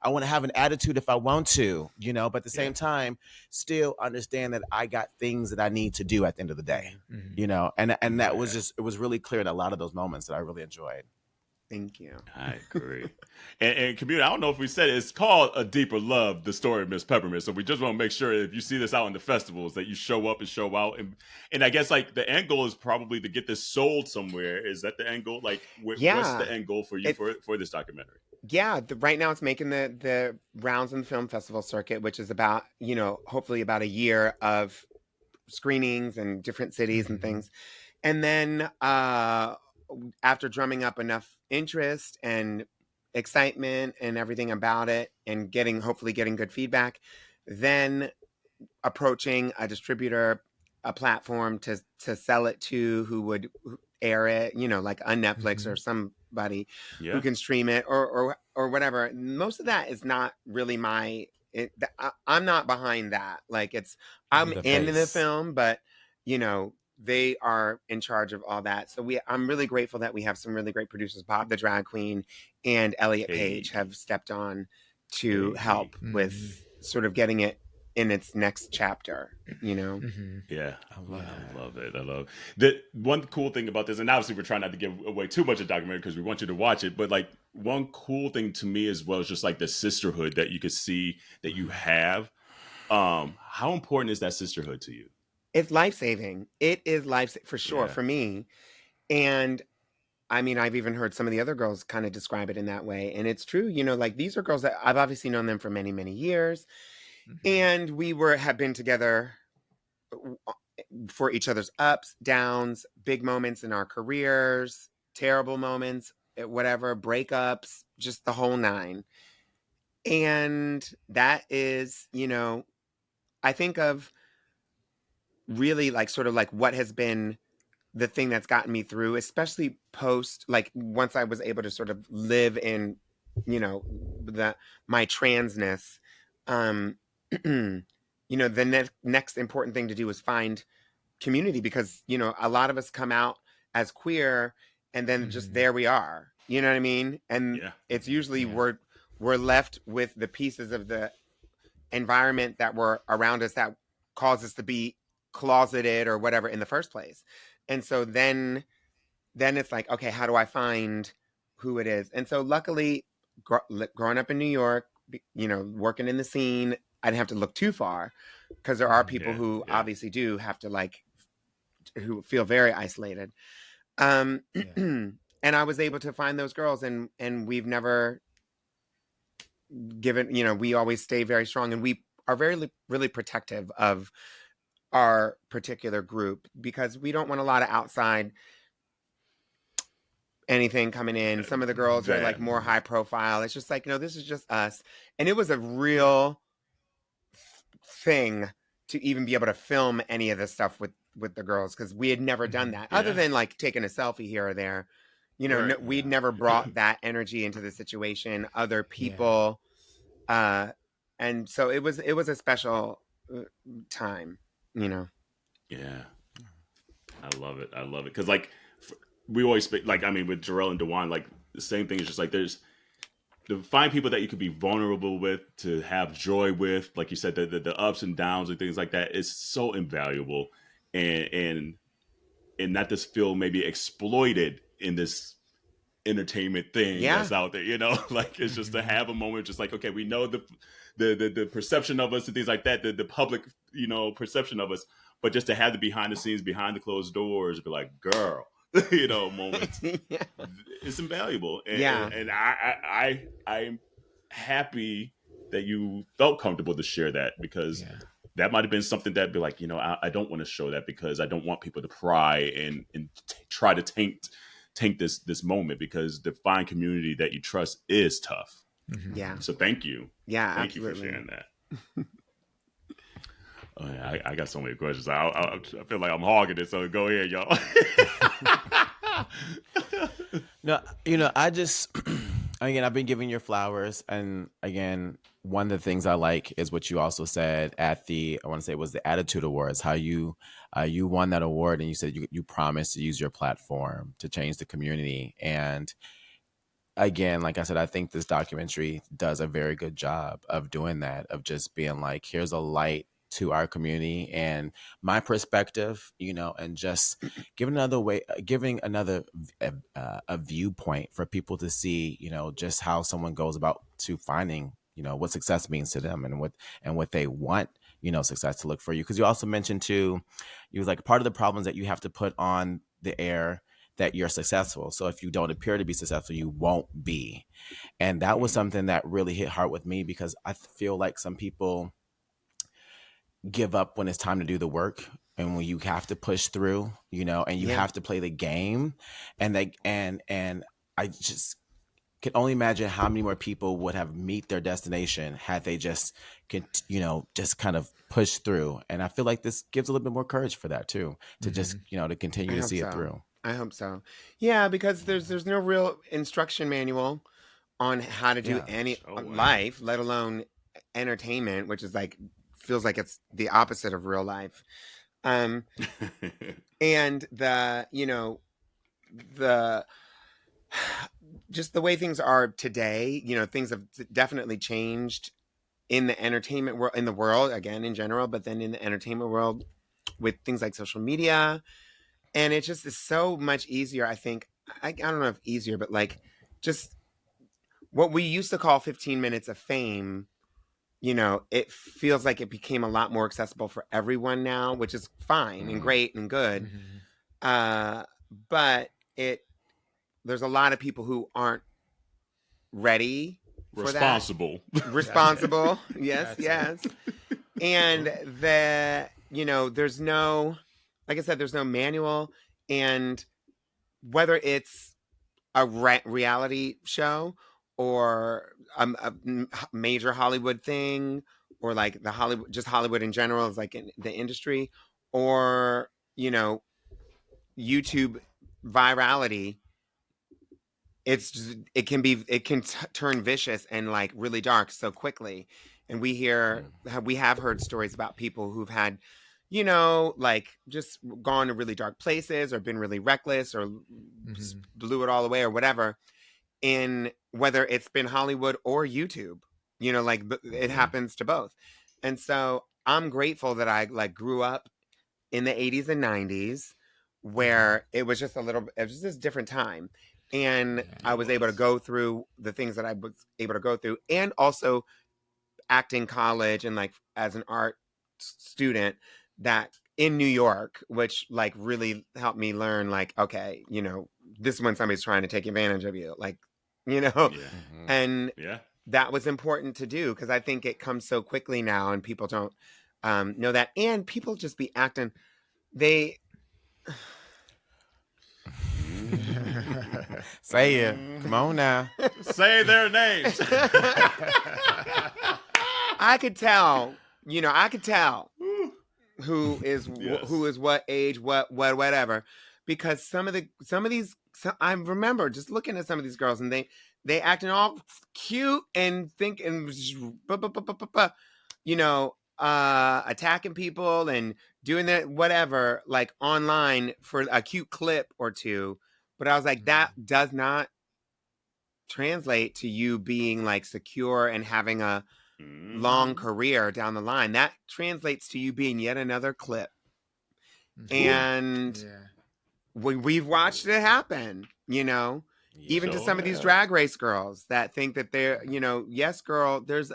I want to have an attitude if I want to, you know, but at the same time, still understand that I got things that I need to do at the end of the day, you know, and that was just, it was really clear in a lot of those moments that I really enjoyed. Thank you. I agree. And community, I don't know if we said it, it's called A Deeper Love, the story of Miss Peppermint. So we just want to make sure if you see this out in the festivals that you show up and show out. And I guess like the end goal is probably to get this sold somewhere. Is that the end goal? Like what's the end goal for you for this documentary? Yeah, right now it's making the rounds in the film festival circuit, which is about, you know, hopefully about a year of screenings in different cities and things. And then after drumming up enough interest and excitement and everything about it and hopefully getting good feedback, then approaching a distributor, a platform to sell it to, who would air it, you know, like on Netflix or somebody who can stream it or whatever. Most of that is not really I'm not behind that. Like I'm in the film, but you know, they are in charge of all that. So I'm really grateful that we have some really great producers. Bob the Drag Queen and Elliot Page have stepped on to help with sort of getting it in its next chapter, you know? Yeah. I love it. I love the one cool thing about this, and obviously we're trying not to give away too much of the documentary because we want you to watch it, but like one cool thing to me as well is just like the sisterhood that you could see that you have. How important is that sisterhood to you? It's life-saving. It is for sure for me. And I mean, I've even heard some of the other girls kind of describe it in that way. And it's true, you know, like these are girls that I've obviously known them for many, many years. And we have been together for each other's ups, downs, big moments in our careers, terrible moments, whatever, breakups, just the whole nine. And that is, you know, I think of really like sort of like what has been the thing that's gotten me through, especially like once I was able to sort of live in, you know, my transness, you know, the next important thing to do is find community, because, you know, a lot of us come out as queer and then just there we are, you know what I mean? And it's usually we're left with the pieces of the environment that were around us that cause us to be closeted or whatever in the first place. And so then it's like, okay, how do I find who it is? And so luckily, growing up in New York, you know, working in the scene, I didn't have to look too far, because there are people who obviously do have to, like, who feel very isolated. And I was able to find those girls, and we've never given, you know, we always stay very strong, and we are very, really protective of our particular group, because we don't want a lot of outside anything coming in. Some of the girls are like more high profile. It's just like, no, this is just us. And it was a real thing to even be able to film any of this stuff with the girls because we had never done that other than like taking a selfie here or there. You know, we'd never brought that energy into the situation. Other people, and so it was a special time. You know. Yeah, I love it. Because like we always like, I mean, with Jerrell and Dawon, like the same thing is just like there's to find people that you could be vulnerable with, to have joy with, like you said, the ups and downs and things like that is so invaluable, and not just feel maybe exploited in this entertainment thing that's out there, you know. Like it's just to have a moment, just like, okay, we know the perception of us and things like that, the public, you know, perception of us, but just to have the behind the scenes, behind the closed doors, be like, girl, you know, moments. It's invaluable. And I'm happy that you felt comfortable to share that, because that might have been something that'd be like, you know, I don't want to show that because I don't want people to pry and try to taint this moment, because the fine community that you trust is tough. Yeah. So thank you. Yeah, thank absolutely. you for sharing that. Oh yeah, I got so many questions. I feel like I'm hogging it, so go ahead, y'all. No, you know, I just again, I've been giving your flowers, and again, one of the things I like is what you also said at I want to say it was the Attitude Awards, how you won that award, and you said you promised to use your platform to change the community. And again, like I said, I think this documentary does a very good job of doing that, of just being like, here's a light to our community and my perspective, you know, and just giving another a viewpoint for people to see, you know, just how someone goes about to finding, you know, what success means to them and what they want, you know, success to look for you. Because you also mentioned too, you was like, part of the problems that you have to put on the air that you're successful. So if you don't appear to be successful, you won't be. And that was something that really hit hard with me, because I feel like some people give up when it's time to do the work, and when you have to push through, you know, and you have to play the game. And I just can only imagine how many more people would have meet their destination had they just you know, just kind of push through. And I feel like this gives a little bit more courage for that too, to just, you know, to continue to see it through. I hope so. Yeah, because there's no real instruction manual on how to do any life, let alone entertainment, which is like, feels like it's the opposite of real life. And the, you know, just the way things are today, you know, things have definitely changed in the entertainment world, in the world, again, in general, but then in the entertainment world with things like social media. And it just is so much easier, I think. I don't know if easier, but like just what we used to call 15 minutes of fame, you know, it feels like it became a lot more accessible for everyone now, which is fine and great and good. But there's a lot of people who aren't ready for responsible. Responsible. Yes. And you know, there's no, like I said, there's no manual. And whether it's a reality show or a major Hollywood thing, or like just Hollywood in general is like in the industry, or, you know, YouTube virality, it's just, it can turn vicious and like really dark so quickly. And we have heard stories about people who've had, you know, like just gone to really dark places or been really reckless or blew it all away or whatever, in whether it's been Hollywood or YouTube, you know, like it happens to both. And so I'm grateful that I like grew up in the 80s and 90s where it was just a different time. And I was able to go through the things that I was able to go through, and also acting college and like as an art student that in New York, which like really helped me learn like, okay, you know, this is when somebody's trying to take advantage of you, like, you know, and that was important to do, because I think it comes so quickly now and people don't know that. And people just be acting, they... Say it. Come on now. Say their names. I could tell, you know, who is Yes. who is what age, whatever. Because some of these, I remember just looking at some of these girls, and they acting all cute and thinking, you know, attacking people and doing that whatever, like online for a cute clip or two. But I was like, that does not translate to you being like secure and having a long career down the line. That translates to you being yet another clip. And we've watched it happen, you know, even to some of these drag race girls that think that they're, you know, yes, girl, there's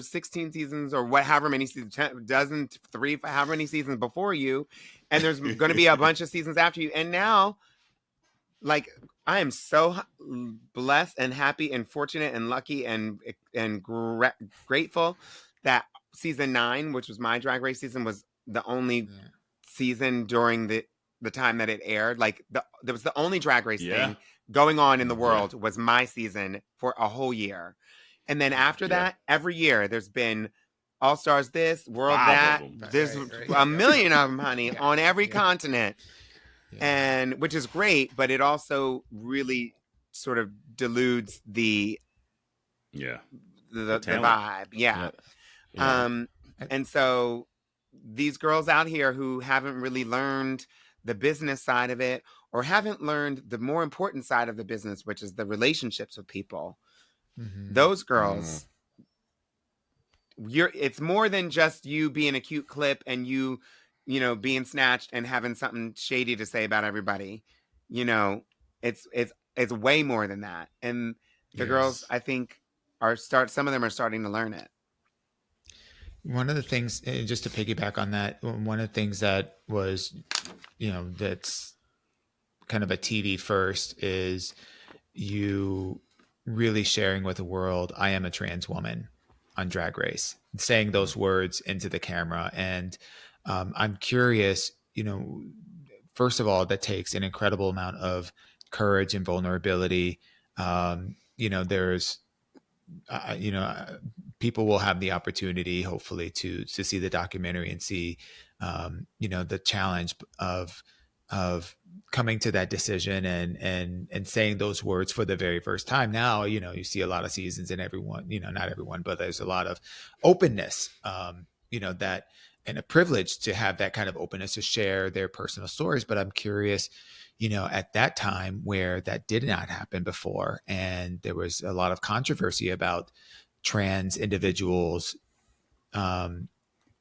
16 seasons or however many seasons, 10, dozen, 3, however many seasons before you. And there's going to be a bunch of seasons after you. And now, like, I am so blessed and happy and fortunate and lucky and grateful that season 9, which was my drag race season, was the only season during the time that it aired. Like, there was the only drag race thing going on in the world was my season for a whole year. And then after that, every year there's been All Stars this, World 5 that. of them. There's a million of them, honey, on every continent. And which is great, but it also really sort of deludes the vibe. And so these girls out here who haven't really learned the business side of it, or haven't learned the more important side of the business, which is the relationships with people, those girls, it's more than just you being a cute clip and you know, being snatched and having something shady to say about everybody. You know, it's way more than that. And the girls, I think, some of them are starting to learn it. One of the things, just to piggyback on that, one of the things that was, you know, that's kind of a TV first is you really sharing with the world, I am a trans woman on Drag Race, saying those words into the camera. And I'm curious, you know, first of all, that takes an incredible amount of courage and vulnerability. You know, there's, you know, people will have the opportunity, hopefully, to see the documentary and see, you know, the challenge of coming to that decision and saying those words for the very first time. Now, you know, you see a lot of seasons and everyone, you know, not everyone, but there's a lot of openness, you know, that, and a privilege to have that kind of openness to share their personal stories. But I'm curious, you know, at that time where that did not happen before, and there was a lot of controversy about trans individuals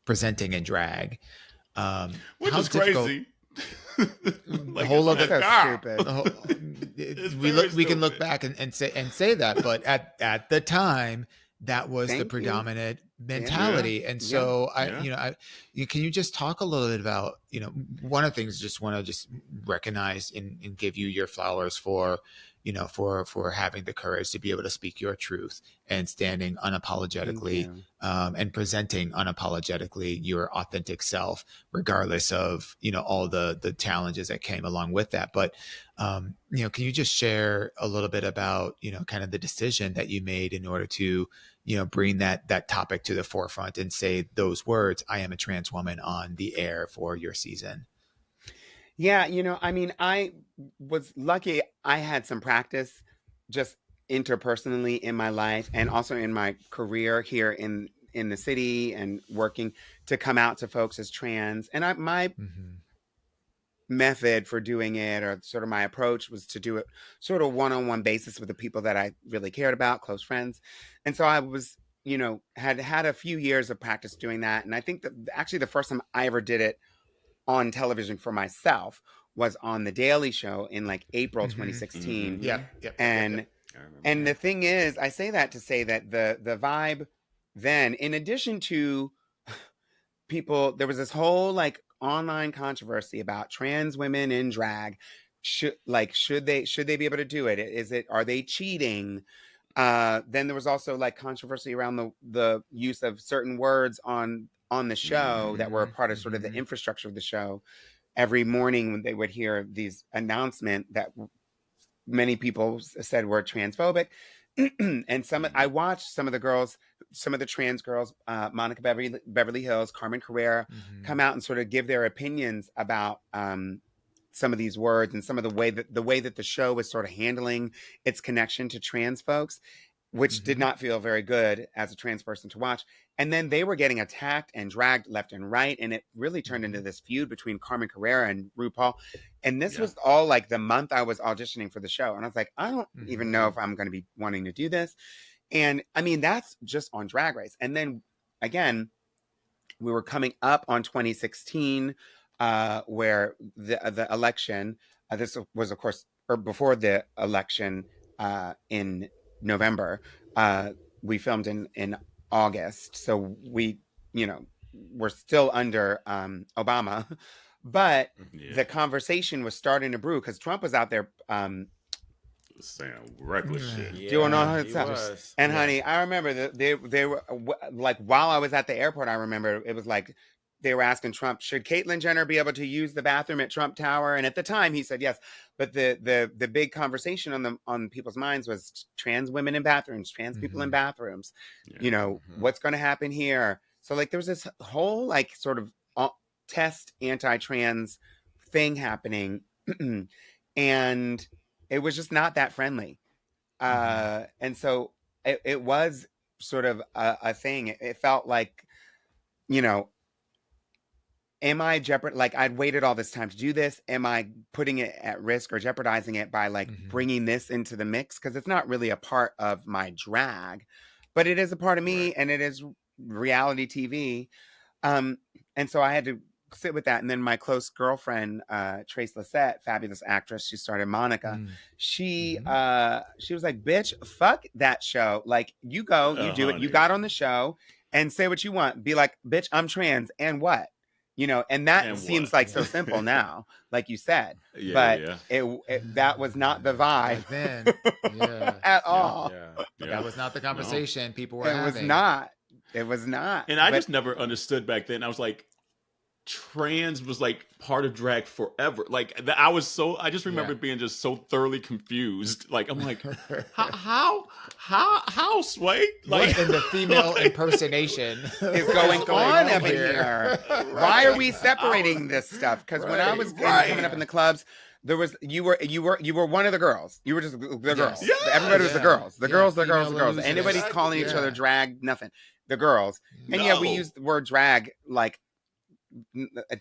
presenting in drag, which is crazy. Like, the whole other we can look back and say that, but at the time that was the predominant mentality. And so can you just talk a little bit about, you know, one of the things I just want to just recognize and give you your flowers for, you know, for having the courage to be able to speak your truth and standing unapologetically and presenting unapologetically your authentic self, regardless of, you know, all the challenges that came along with that. But, you know, can you just share a little bit about, you know, kind of the decision that you made in order to, you know, bring that topic to the forefront and say those words, I am a trans woman, on the air for your season? Yeah, you know, I mean, I was lucky. I had some practice just interpersonally in my life and also in my career here in the city and working to come out to folks as trans. And my method for doing it, or sort of my approach, was to do it sort of one-on-one basis with the people that I really cared about, close friends. And so I was, you know, had a few years of practice doing that. And I think that actually the first time I ever did it on television for myself was on The Daily Show in like April 2016. And the thing is, I say that to say that the vibe then, in addition to people, there was this whole like online controversy about trans women in drag. Should they be able to do it? Are they cheating? Then there was also like controversy around the use of certain words on the show that were a part of sort of the infrastructure of the show. Every morning when they would hear these announcements that many people said were transphobic. And I watched some of the girls some of the trans girls, Monica Beverly Hills, Carmen Carrera, come out and sort of give their opinions about some of these words and some of the way that the show was sort of handling its connection to trans folks, which did not feel very good as a trans person to watch. And then they were getting attacked and dragged left and right. And it really turned into this feud between Carmen Carrera and RuPaul. And this was all like the month I was auditioning for the show. And I was like, I don't even know if I'm going to be wanting to do this. And I mean, that's just on Drag Race. And then again, we were coming up on 2016, where the election, this was of course, or before the election in November, we filmed in August. So we, we're still under Obama, but the conversation was starting to brew because Trump was out there saying reckless shit. Doing all his stuff. And honey, I remember that they were like, while I was at the airport, I remember it was like they were asking Trump, should Caitlyn Jenner be able to use the bathroom at Trump Tower? And at the time he said yes. But the big conversation on people's minds was trans women in bathrooms, trans people in bathrooms. What's going to happen here? So like there was this whole like sort of test anti-trans thing happening. And it was just not that friendly. And so it was sort of a thing. It felt like, am I like I'd waited all this time to do this? Am I putting it at risk or jeopardizing it by like bringing this into the mix? Because it's not really a part of my drag, but it is a part of me and it is reality TV. And so I had to sit with that. And then my close girlfriend, Trace Lissette, fabulous actress, she started Monica. She was like, bitch, fuck that show. Like you go, you do it. You got on the show and say what you want. Be like, bitch, I'm trans. And what? And that seems like so simple now, like you said, but that was not the vibe then. at all. That was not the conversation people were having. It was not. And I just never understood back then. I was like, trans was like part of drag forever. Like I just remember being just so thoroughly confused. Like I'm like, how Sway? Like what in the female impersonation is going on up here? Why are we separating this stuff? Because when I was coming up in the clubs, there was you were one of the girls. You were just the girls. Yeah. Everybody was the girls. The girls. Anybody's calling each other drag, nothing. The girls. And we used the word drag like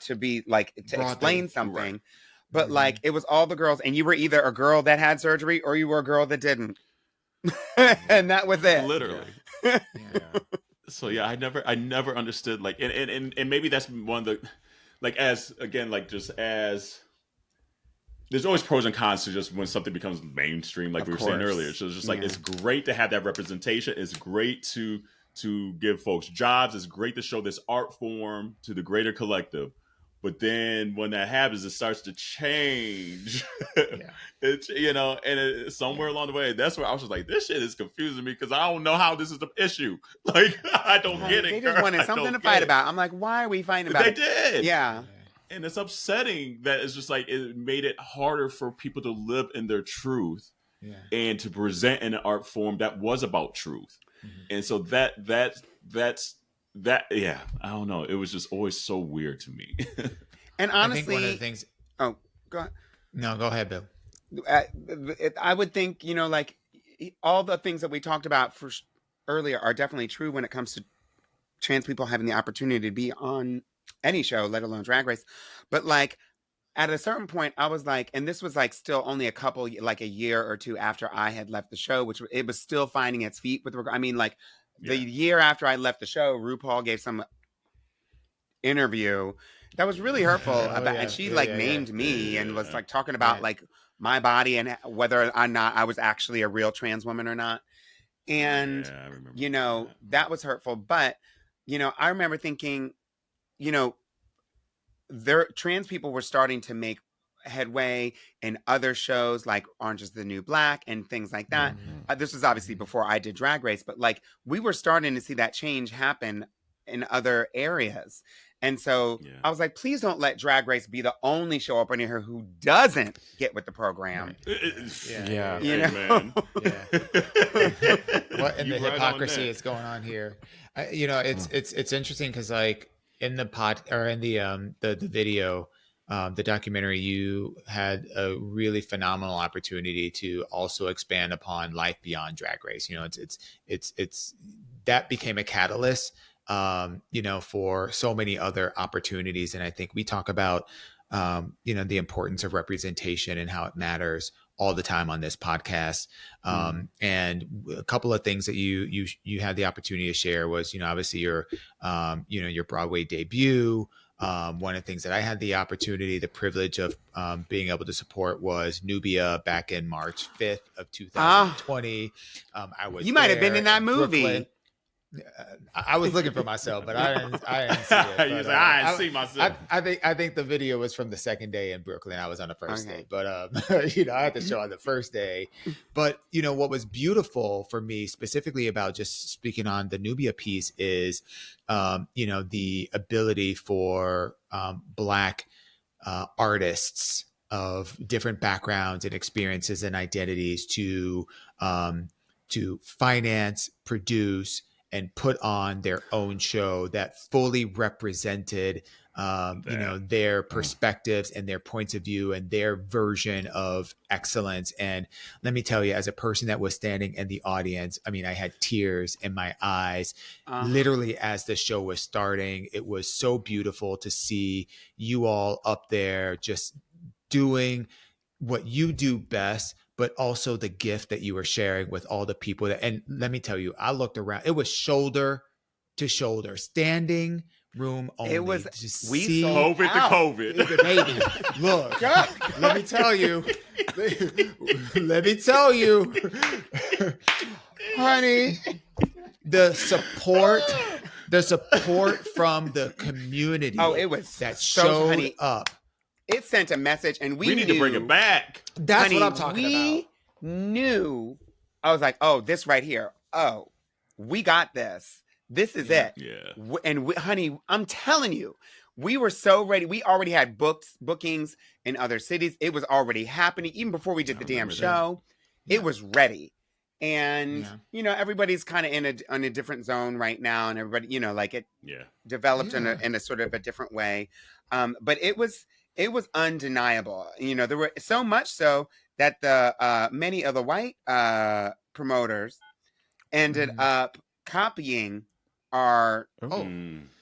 to be like to explain something, but like it was all the girls, and you were either a girl that had surgery or you were a girl that didn't, and that was it. Literally. So I never understood like, and maybe that's one of the like as there's always pros and cons to just when something becomes mainstream, like we were saying earlier. So it's just like it's great to have that representation. It's great to give folks jobs. It's great to show this art form to the greater collective. But then when that happens, it starts to change. It's, somewhere along the way, that's where I was just like, this shit is confusing me because I don't know how this is the issue. Like, I don't get it. They just wanted something to fight about. I'm like, why are we fighting about it? They did. Yeah. And it's upsetting that it's just like, it made it harder for people to live in their truth and to present in an art form that was about truth. And so that's I don't know. It was just always so weird to me. And honestly, I think one of the things. Oh, go ahead. No, go ahead, Bill. I would think like all the things that we talked about earlier are definitely true when it comes to trans people having the opportunity to be on any show, let alone Drag Race. But like at a certain point, I was like, and this was like still only a year or two after I had left the show, which it was still finding its feet with regard. I mean, like the year after I left the show, RuPaul gave some interview that was really hurtful and she named me and was like talking about like my body and whether or not I was actually a real trans woman or not. And, that was hurtful. But, I remember thinking, trans people were starting to make headway in other shows like Orange is the New Black and things like that. This was obviously before I did Drag Race, but like we were starting to see that change happen in other areas. And so I was like, please don't let Drag Race be the only show up in here who doesn't get with the program. Right. You know? Well, and the hypocrisy is going on here. It's interesting because like in the the video, the documentary, you had a really phenomenal opportunity to also expand upon life beyond Drag Race. It's that became a catalyst, for so many other opportunities. And I think we talk about, the importance of representation and how it matters all the time on this podcast. And a couple of things that you had the opportunity to share was, obviously your Broadway debut. One of the things that I had the privilege of being able to support was Nubia back in March 5th of 2020. You might have been in that movie. Brooklyn. I was looking for myself, but I didn't see it. But, I didn't see myself. I think the video was from the second day in Brooklyn. I was on the first day, but I had to show on the first day. But what was beautiful for me, specifically about just speaking on the Nubia piece, is the ability for Black artists of different backgrounds and experiences and identities to finance, produce, and put on their own show that fully represented, their perspectives and their points of view and their version of excellence. And let me tell you, as a person that was standing in the audience, I mean, I had tears in my eyes, literally as the show was starting. It was so beautiful to see you all up there just doing what you do best, but also the gift that you were sharing with all the people and let me tell you, I looked around, it was shoulder to shoulder, standing room only. It was, COVID to COVID. Baby, look, let me tell you, honey, the support from the community. Oh, it was that showed up. It sent a message, and we need to bring it back. That's what I'm talking about. We knew. I was like, oh, this right here. Oh, we got this. This is it. Yeah. And honey, I'm telling you, we were so ready. We already had bookings in other cities. It was already happening. Even before we did the damn show, it was ready. And, everybody's kind of in a different zone right now. And everybody, it developed in a sort of a different way. But it was undeniable. There were so much so that the many of the white promoters ended up copying our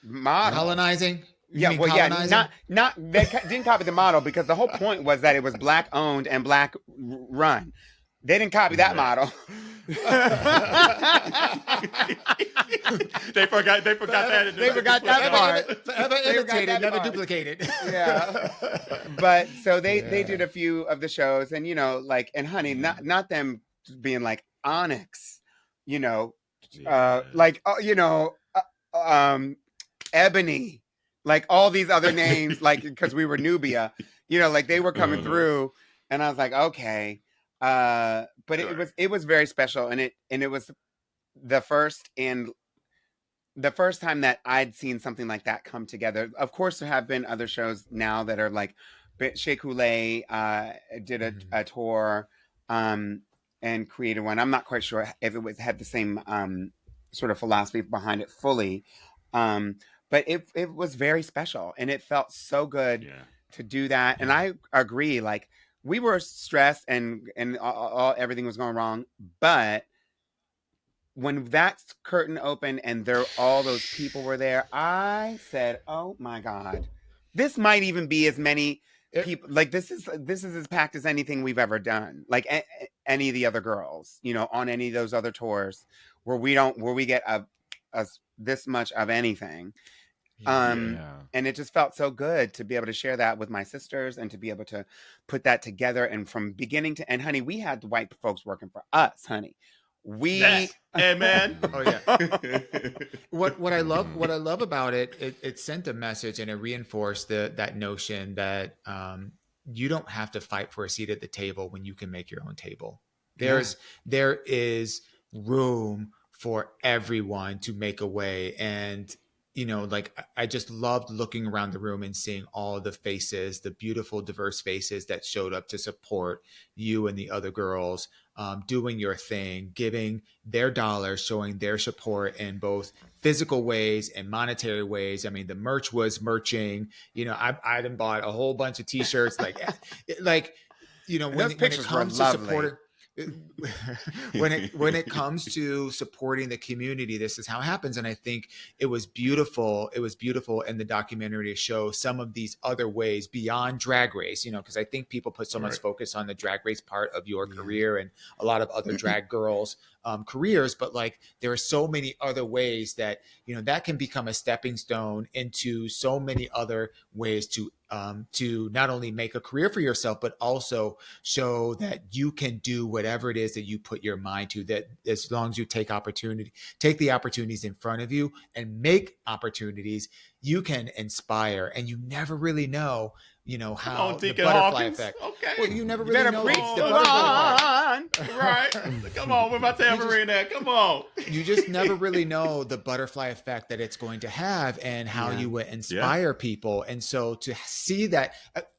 model. Colonizing? Colonizing? Not they didn't copy the model because the whole point was that it was Black owned and Black run. They didn't copy that model. They forgot that. They forgot that part. Forever imitated, never duplicated. Yeah. But so they did a few of the shows, and and honey, not them being like Onyx, Ebony, like all these other names, like because we were Nubia, like they were coming through, and I was like, okay. But it was very special, and it was the first time that I'd seen something like that come together. Of course, there have been other shows now that are like Shea Coulee did a tour and created one. I'm not quite sure if it had the same sort of philosophy behind it fully, but it was very special, and it felt so good to do that. And I agree, like. We were stressed and everything was going wrong. But when that curtain opened and all those people were there, I said, oh my God, this might even be as many people. Like this is as packed as anything we've ever done. Like any of the other girls, on any of those other tours where we get this much of anything. And it just felt so good to be able to share that with my sisters and to be able to put that together. And from beginning to end, honey, we had the white folks working for us, honey. Hey man. Oh yeah. What I love about it sent a message, and it reinforced that notion that you don't have to fight for a seat at the table when you can make your own table. There is room for everyone to make a way. And I just loved looking around the room and seeing all the faces, the beautiful, diverse faces that showed up to support you and the other girls doing your thing, giving their dollars, showing their support in both physical ways and monetary ways. I mean, the merch was merching. You know, I done bought a whole bunch of T-shirts. Like, you know, when it comes to supporting. when it comes to supporting the community, this is how it happens. And I think it was beautiful in the documentary to show some of these other ways beyond Drag Race, you know, because I think people put so much focus on the Drag Race part of your career and a lot of other drag girls careers, but like there are so many other ways that, you know, that can become a stepping stone into so many other ways to not only make a career for yourself, but also show that you can do whatever it is that you put your mind to, that as long as you take the opportunities in front of you and make opportunities, you can inspire. And you never really know, you know, how the butterfly effect. Okay. Well, you never really know the butterfly effect. Right. Come on, with my tambourine there. Come on. You just never really know the butterfly effect that it's going to have and how you would inspire people. And so to see that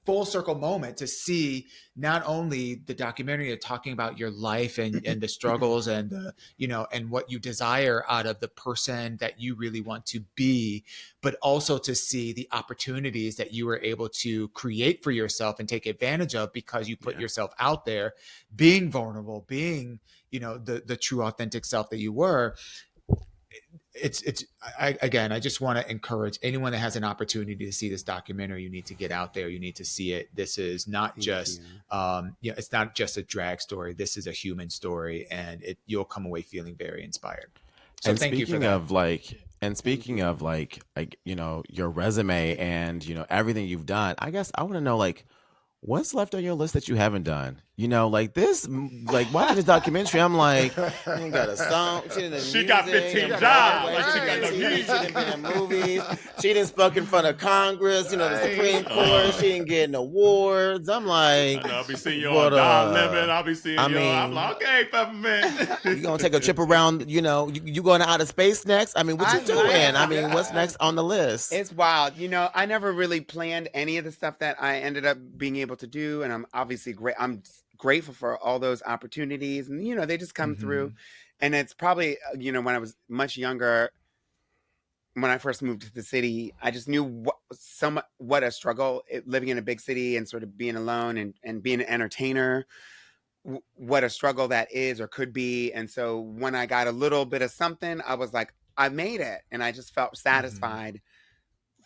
full circle moment, to see not only the documentary talking about your life and the struggles and the, you know, and what you desire out of the person that you really want to be, but also to see the opportunities that you were able to create for yourself and take advantage of because you put yourself out there, being vulnerable, being, you know, the true authentic self that you were. I just want to encourage anyone that has an opportunity to see this documentary. You need to get out there. You need to see it. This is not just, it's not just a drag story. This is a human story, and you'll come away feeling very inspired. So and thank you for that. Speaking of like, you know, your resume and, you know, everything you've done, I guess I want to know, like, what's left on your list that you haven't done? You know, like this, like watching this documentary, I'm like, she got a song, she got 15 jobs. She got no music. She done been in movies. She done spoke in front of Congress, you know, the Supreme Court. She didn't get awards. I'm like, I'll be seeing you on Don Lemon. I'll be seeing you. I'm like, okay, Peppermint. You gonna take a trip around? You know, you going to outer space next? I mean, what you doing? I mean, what's next on the list? It's wild. You know, I never really planned any of the stuff that I ended up being able to do, and I'm obviously I'm grateful for all those opportunities, and you know, they just come through. And it's probably, you know, when I was much younger, when I first moved to the city, I just knew what a struggle living in a big city and sort of being alone and being an entertainer, what a struggle that is or could be. And so when I got a little bit of something, I was like, I made it, and I just felt satisfied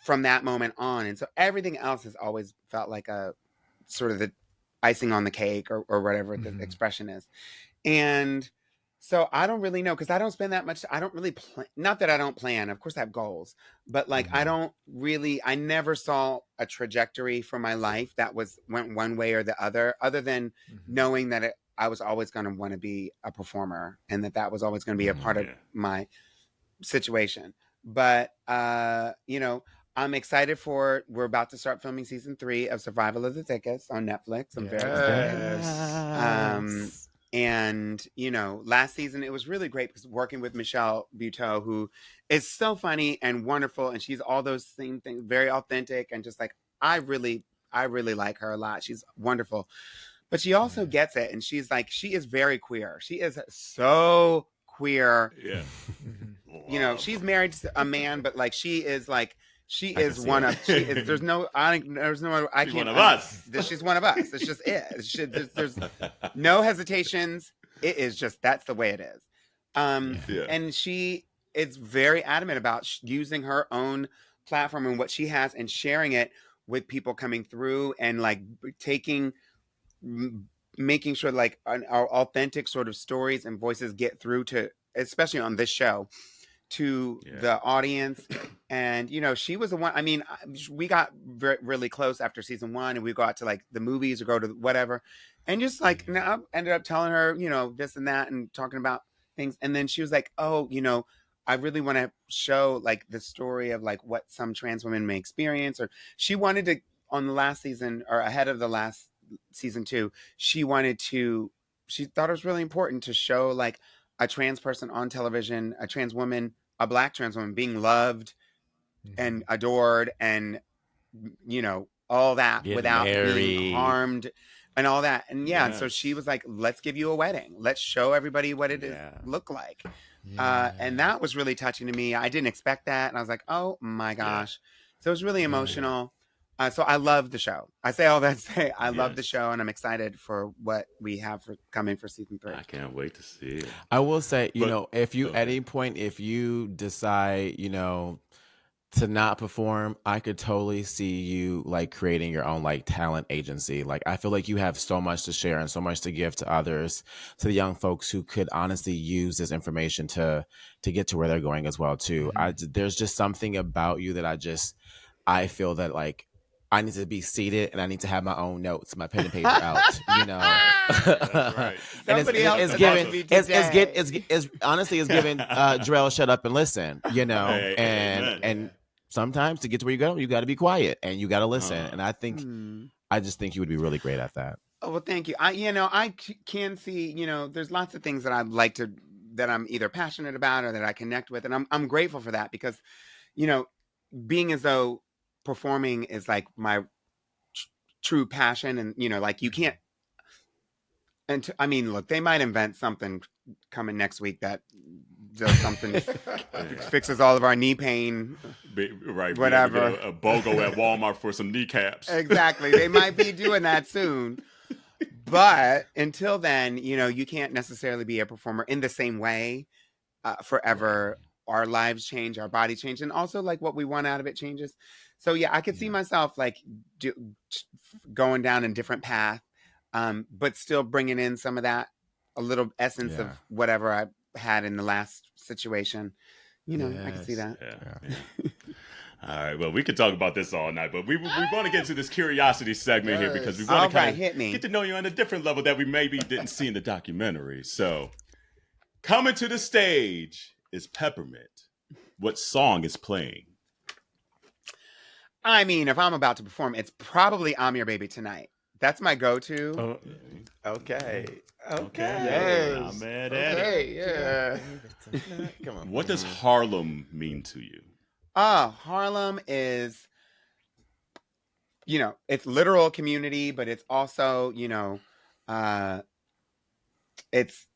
from that moment on. And so everything else has always felt like a sort of the icing on the cake or whatever the expression is. And so I don't really know, because I don't spend that much. I don't really plan. Not that I don't plan. Of course I have goals, but like I never saw a trajectory for my life that went one way or the other than knowing that I was always going to want to be a performer, and that was always going to be a part of my situation. But, you know, I'm excited we're about to start filming season 3 of Survival of the Thickest on Netflix. I'm very excited. And, you know, last season, it was really great because working with Michelle Buteau, who is so funny and wonderful. And she's all those same things, very authentic. And just like, I really like her a lot. She's wonderful. But she also gets it. And she's like, she is very queer. She is so queer. Yeah. You know, she's married to a man, but like, she is like, she is one of. There's no. I can't. She's one of us. She's one of us. It's just it. There's no hesitations. It is just that's the way it is. And she is very adamant about using her own platform and what she has and sharing it with people coming through and like making sure like our authentic sort of stories and voices get through to, especially on this show, to the audience. And you know, she was the one. I mean, we got really close after season 1, and we go out to like the movies or go to whatever, and just like I ended up telling her, you know, this and that and talking about things. And then she was like, oh, you know, I really want to show like the story of like what some trans women may experience. Or she wanted to, on the last season or ahead of the last season 2, she thought it was really important to show like a trans person on television, a trans woman, a Black trans woman being loved and adored and, you know, all that without being harmed and all that. And and so she was like, let's give you a wedding. Let's show everybody what it is look like. And that was really touching to me. I didn't expect that. And I was like, oh my gosh. So it was really emotional. So I love the show. I say all that to say I love the show, and I'm excited for what we have coming for season 3. I can't wait to see it. I will say, you know, if you at any point, if you decide, you know, to not perform, I could totally see you like creating your own like talent agency. Like I feel like you have so much to share and so much to give to others, to the young folks who could honestly use this information to get to where they're going as well too. There's just something about you that I feel that like I need to be seated and I need to have my own notes, my pen and paper out, you know. That's right. And it's honestly it's giving Jerrell shut up and listen, you know. And sometimes to get to where you got to be quiet and you got to listen. And I think I just think you would be really great at that. Oh, well, thank you. I can see, you know, there's lots of things that I'd like to, that I'm either passionate about or that I connect with. And I'm grateful for that because, you know, being as though performing is like my true passion, and you know, like you can't. And I mean, look, they might invent something coming next week that does something, fixes all of our knee pain, right? Whatever. A BOGO at Walmart for some kneecaps. Exactly, they might be doing that soon. But until then, you know, you can't necessarily be a performer in the same way forever. Our lives change, our body change, and also like what we want out of it changes. So yeah, I could see myself like going down a different path, but still bringing in some of that, a little essence of whatever I had in the last situation. You know, I can see that. Yeah. All right. Well, we could talk about this all night, but we want to get to this curiosity segment here because we want to kind of get to know you on a different level that we maybe didn't see in the documentary. So, coming to the stage is Peppermint. What song is playing? I mean, if I'm about to perform, it's probably "I'm Your Baby Tonight." That's my go-to. Okay. Yes. I'm mad at it. Yeah. Come on. What does Harlem mean to you? Harlem is, you know, it's literal community, but it's also, you know, it's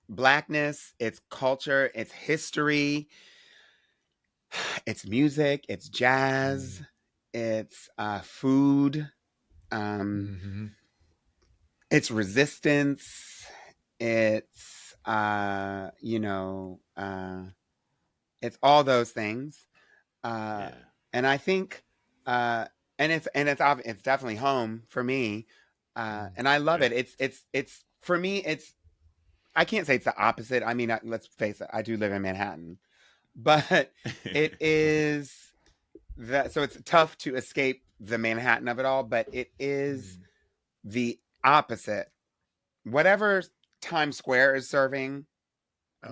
Blackness, it's culture, it's history, it's music, it's jazz, it's food, it's resistance, it's you know, it's all those things, and I think, and it's definitely home for me, and I love it. It's for me. I can't say it's the opposite. I mean, let's face it. I do live in Manhattan, but it is that. So it's tough to escape the Manhattan of it all. But it is the opposite. Whatever Times Square is serving,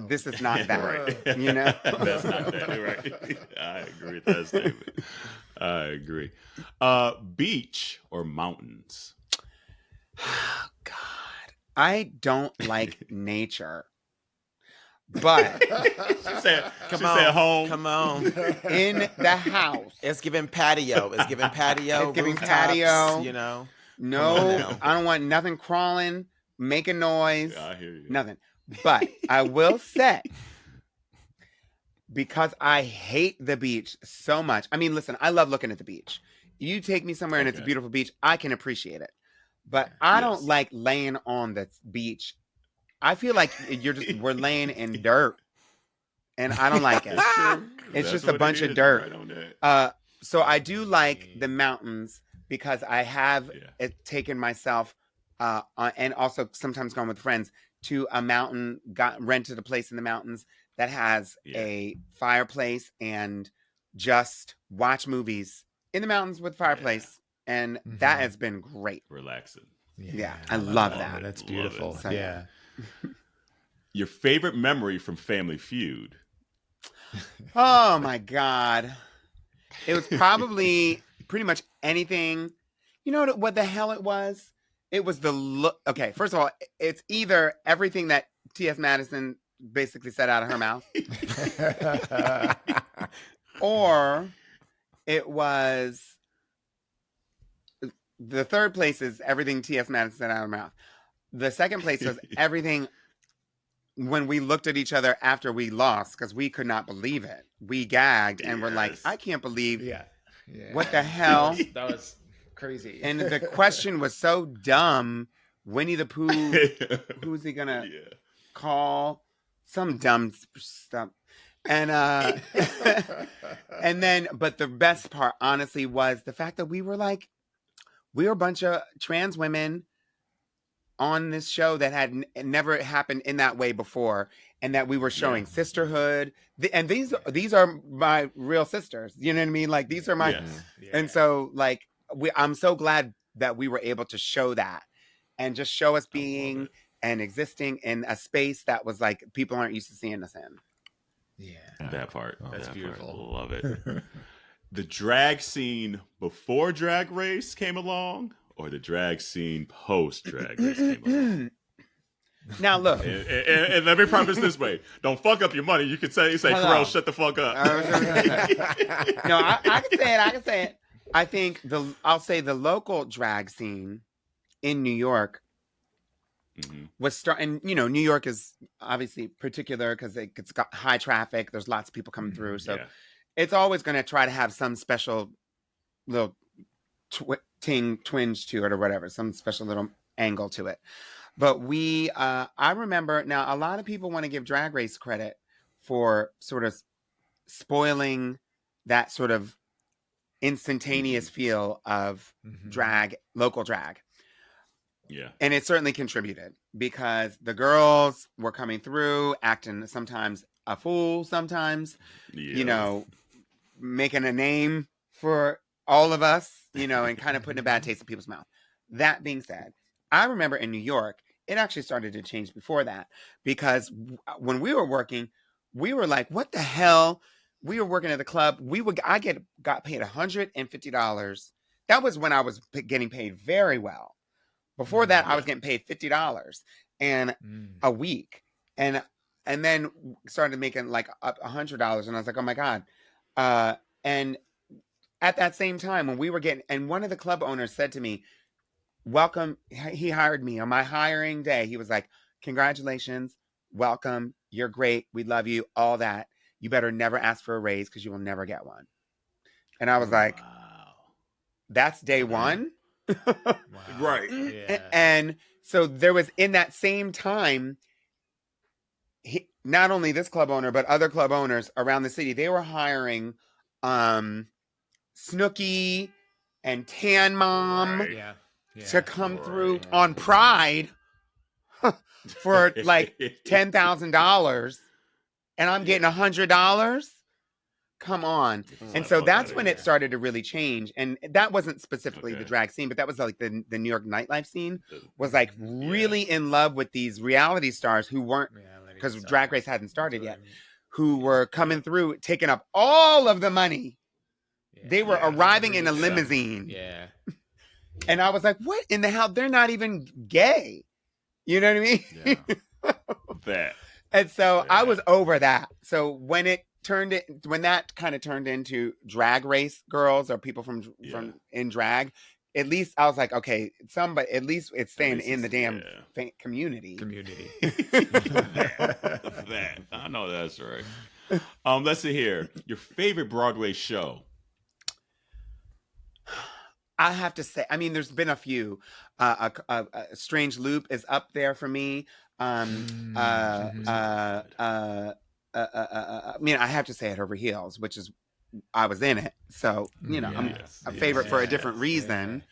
this is not that. Right. You know, that's not that. Right. I agree with that statement. I agree. Beach or mountains? God. I don't like nature, but she said home. Come on. In the house. It's giving patio. It's giving patio. It's giving rooftops, patio. You know. No, I don't want nothing crawling, making noise. Yeah, I hear you. Nothing. But I will say, because I hate the beach so much. I mean, listen, I love looking at the beach. You take me somewhere and it's a beautiful beach, I can appreciate it. But I don't like laying on the beach. I feel like we're laying in dirt. And I don't like it. It's just a bunch of dirt. Right. So I do like the mountains because I have taken myself and also sometimes gone with friends to a mountain, rented a place in the mountains that has a fireplace and just watch movies in the mountains with fireplace. And that has been great. Relaxing. Yeah, I love that. That's beautiful. So, yeah. Your favorite memory from Family Feud? Oh my God. It was probably pretty much anything. You know what the hell it was? It was the look. Okay, first of all, it's either everything that T.S. Madison basically said out of her mouth, or it was The third place is everything T.S. Madison said out of her mouth. The second place was everything when we looked at each other after we lost, because we could not believe it. We gagged and were like, I can't believe what the hell. That was crazy. And the question was so dumb. Winnie the Pooh, who's he gonna call? Some dumb stuff. And and then, but the best part, honestly, was the fact that we were a bunch of trans women on this show that had never happened in that way before, and that we were showing sisterhood. And these are my real sisters. You know what I mean? Like, these are my, and so like I'm so glad that we were able to show that and just show us being and existing in a space that was like people aren't used to seeing us in. Yeah, that part. That's beautiful. Part. Love it. The drag scene before Drag Race came along, or the drag scene post Drag Race came along? Now look, and let me preface this way: don't fuck up your money. You can say, Kerel, shut the fuck up. No, I can say it. I think I'll say the local drag scene in New York was starting. You know, New York is obviously particular because it's got high traffic. There's lots of people coming through, so it's always going to try to have some special little twinge to it or whatever, some special little angle to it. But I remember, now a lot of people want to give Drag Race credit for sort of spoiling that sort of instantaneous feel of drag, local drag. Yeah. And it certainly contributed because the girls were coming through, acting sometimes a fool, sometimes, you know, making a name for all of us, you know, and kind of putting a bad taste in people's mouth. That being said, I remember in New York, it actually started to change before that, because when we were working, we were like, what the hell? We were working at the club. I got paid $150. That was when I was getting paid very well. Before that, I was getting paid $50 and a week. And then started making like up $100. And I was like, oh my God. And at that same time, when we were and one of the club owners said to me, welcome. He hired me on my hiring day. He was like, congratulations. Welcome. You're great. We love you. All that. You better never ask for a raise because you will never get one. And I was like, that's day one. Right. Yeah. And so there was, in that same time, not only this club owner, but other club owners around the city, they were hiring Snooki and Tan Mom to come through on Pride for like $10,000, and I'm getting $100. Come on. And so that's when it started to really change. And that wasn't specifically the drag scene, but that was like the New York nightlife scene was like really in love with these reality stars who weren't, because Drag Race hadn't started yet, who were coming through, taking up all of the money. They were arriving in a limousine. Yeah. And I was like, what in the hell? They're not even gay. You know what I mean? Yeah. And so I was over that. So when that kind of turned into Drag Race girls or people from in drag, at least I was like, okay, at least it's staying in the damn community. That I know that's right. Let's see here. Your favorite Broadway show? I have to say, I mean, there's been a few. A Strange Loop is up there for me. I mean, I have to say it over Heels, which is, I was in it. So, you know, I'm a favorite for a different reason.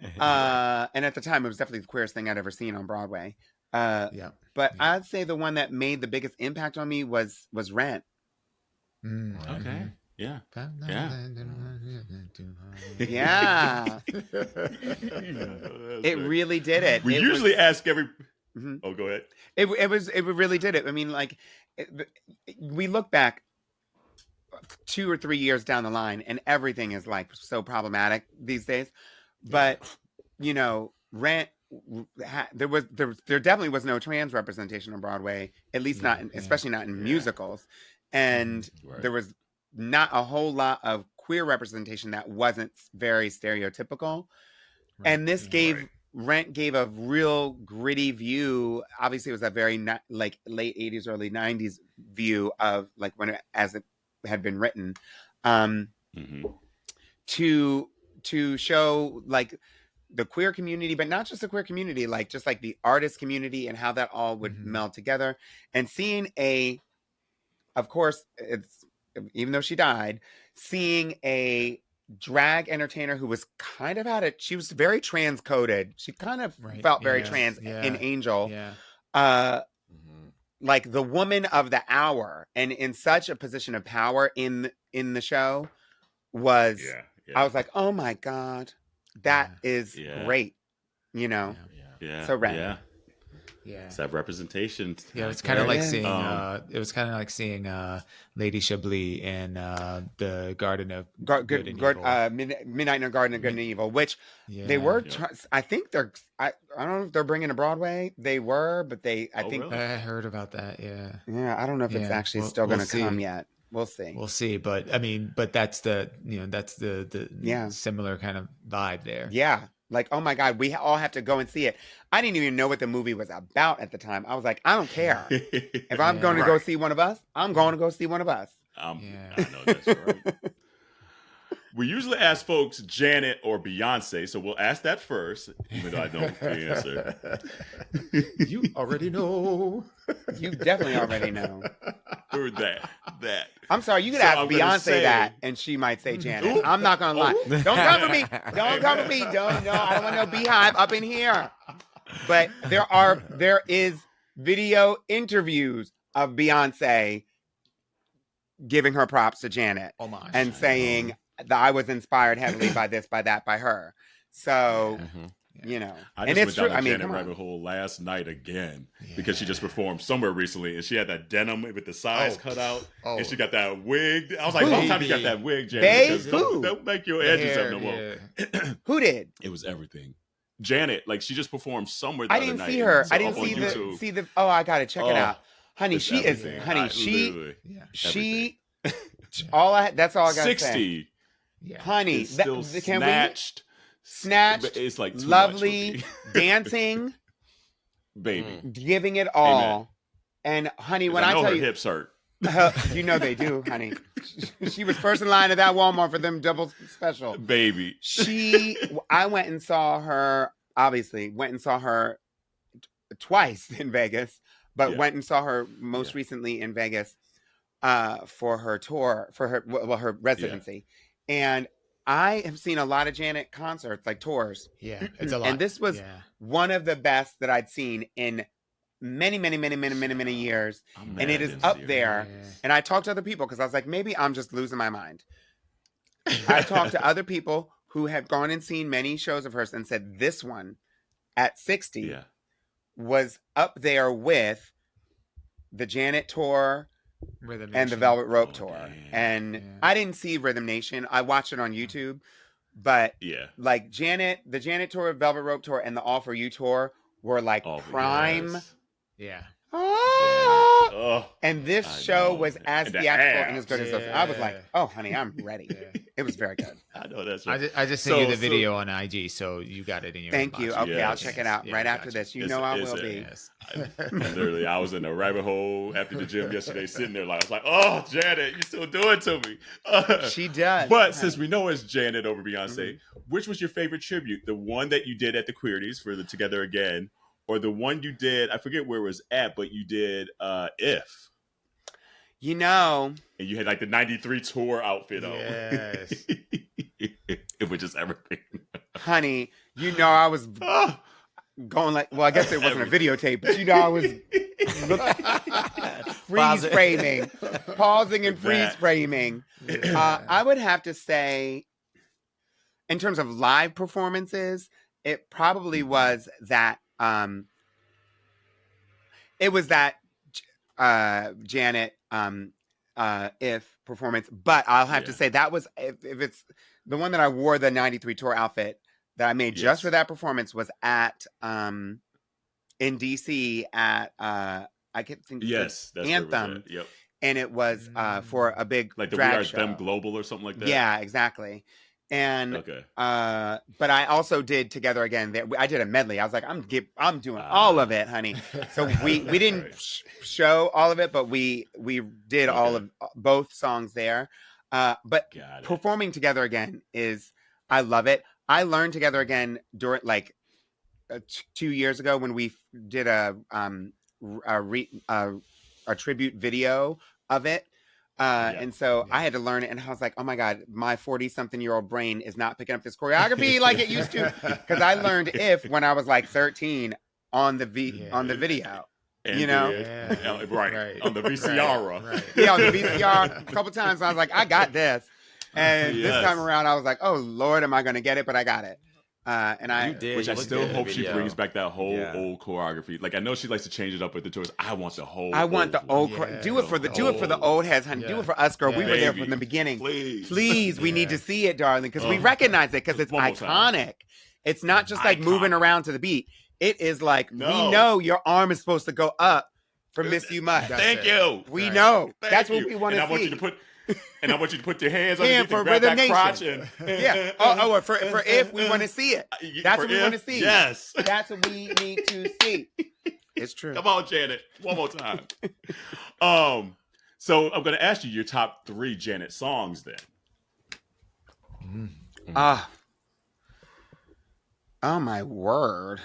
And at the time, it was definitely the queerest thing I'd ever seen on Broadway. But I'd say the one that made the biggest impact on me was Rent. Okay. Yeah. It really did it. We usually ask every... Oh, go ahead. It really did it. I mean, like, we look back 2 or 3 years down the line, and everything is like so problematic these days. But you know, Rent, there definitely was no trans representation on Broadway, at least not, especially not in musicals, and there was not a whole lot of queer representation that wasn't very stereotypical. And this Rent gave a real gritty view. Obviously, it was a very like late 80s, early 90s view of like when as it had been written, to show like the queer community, but not just the queer community, like just like the artist community and how that all would meld together. And seeing of course, it's even though she died, seeing a drag entertainer who was kind of she was very trans-coded. She kind of felt very trans in Angel. Like the woman of the hour and in such a position of power in the show was, I was like, oh my God, that is great. You know? So rad. Yeah, it's that representation. Yeah, it's kind of like seeing. It was kind of like seeing Lady Chablis in the Garden of Good and Evil. Midnight in the Garden of Good and Evil, which they were. I think they're. I don't know if they're bringing to Broadway. They were, but they. I think really? I heard about that. Yeah. Yeah, I don't know if it's actually still going to come yet. We'll see. We'll see, but I mean, but that's the similar kind of vibe there. Yeah. Like, oh my God, we all have to go and see it. I didn't even know what the movie was about at the time. I was like, I don't care. If I'm going to go see one of us, I'm going to go see one of us. I know that's right. We usually ask folks Janet or Beyonce, so we'll ask that first, even though I know the answer. You already know. You definitely already know. Or that. I'm sorry, you could ask Beyonce that, and she might say Janet. Ooh. I'm not going to lie. Don't come for me. Don't come for me. I don't want no beehive up in here. But there is video interviews of Beyonce giving her props to Janet and saying that I was inspired heavily by this, by that, by her. So, you know, I just went down the Janet rabbit hole last night again because she just performed somewhere recently and she had that denim with the sides cut out and she got that wig. I was like, long time you got that wig, Janet. Don't make your edges up no more. Who did? It was everything. Janet, like she just performed somewhere the I other didn't night. See her. So I didn't see the. Oh, I gotta check it out, honey. She everything. is, honey. She. That's all I gotta 60. say. Yeah. Honey, still snatched. It's like lovely dancing, baby, giving it all. Amen. And honey, when I tell her you, hips hurt. You know they do, honey. She was first in line at that Walmart for them double special, baby. I went and saw her. Obviously, went and saw her twice in Vegas, but went and saw her most recently in Vegas for her tour, for her residency, and I have seen a lot of Janet concerts, like tours. Yeah, it's a lot. And this was one of the best that I'd seen in many years. And it is up there. Yeah. And I talked to other people because I was like, maybe I'm just losing my mind. I talked to other people who had gone and seen many shows of hers and said this one at 60 was up there with the Janet tour and the Velvet Rope tour. And I didn't see Rhythm Nation. I watched it on YouTube. But like the Janet tour, Velvet Rope tour, and the All For You tour were like prime. Yeah. And this show was as theatrical and as good as those. I was like, oh, honey, I'm ready. It was very good. I know that's right. I just sent you the video on IG, so you got it in your Thank inbox. you. Okay, I'll check it out right after this. You know I will be. Literally, I was in a rabbit hole after the gym yesterday, sitting there like, I was like, oh, Janet, you still do it to me. She does. But since we know it's Janet over Beyonce, which was your favorite tribute? The one that you did at the Queerties for the Together Again, or the one you did, I forget where it was at, but you did If. You know. And you had like the 93 tour outfit on. Yes. It was just everything. Honey, you know I was going like, well, I guess it wasn't a videotape, but you know I was freeze framing, pausing and freeze framing. I would have to say, in terms of live performances, it probably was that, Janet If performance, but I'll have to say that was if it's the one that I wore the 93 tour outfit that I made just for that performance was at in DC at I can't think that's Anthem. Yep. And it was for a big like the drag We Are show. Them Global or something like that. Yeah, exactly. And but I also did Together Again. I did a medley. I was like, I'm doing all of it, honey. So we didn't show all of it, but we did all of both songs there. But performing Together Again I love it. I learned Together Again during 2 years ago when we did a tribute video of it. And so I had to learn it, and I was like, oh my God, my 40-something-year-old brain is not picking up this choreography like it used to. Because I learned If when I was like 13 on the video. And you know? Right. On the VCR. Right. Yeah, on the VCR a couple times. I was like, I got this. And this time around, I was like, oh Lord, am I going to get it? But I got it. And I still hope she brings back that whole old choreography. Like I know she likes to change it up with the tours. I want the whole. I want the old. Do it for the old heads, honey. Do it for us, girl. We were there from the beginning. Please, we need to see it, darling, because we recognize it because it's iconic. It's not just like moving around to the beat. It is like we know your arm is supposed to go up for Miss You Much. Thank you. We know. That's what we want to see. I want you to put your hands underneath for and grab Rhythm that Nation. crotch. For If we want to see it. That's what we want to see. Yes. That's what we need to see. It's true. Come on, Janet. One more time. So I'm going to ask you your top 3 Janet songs then. Oh my word.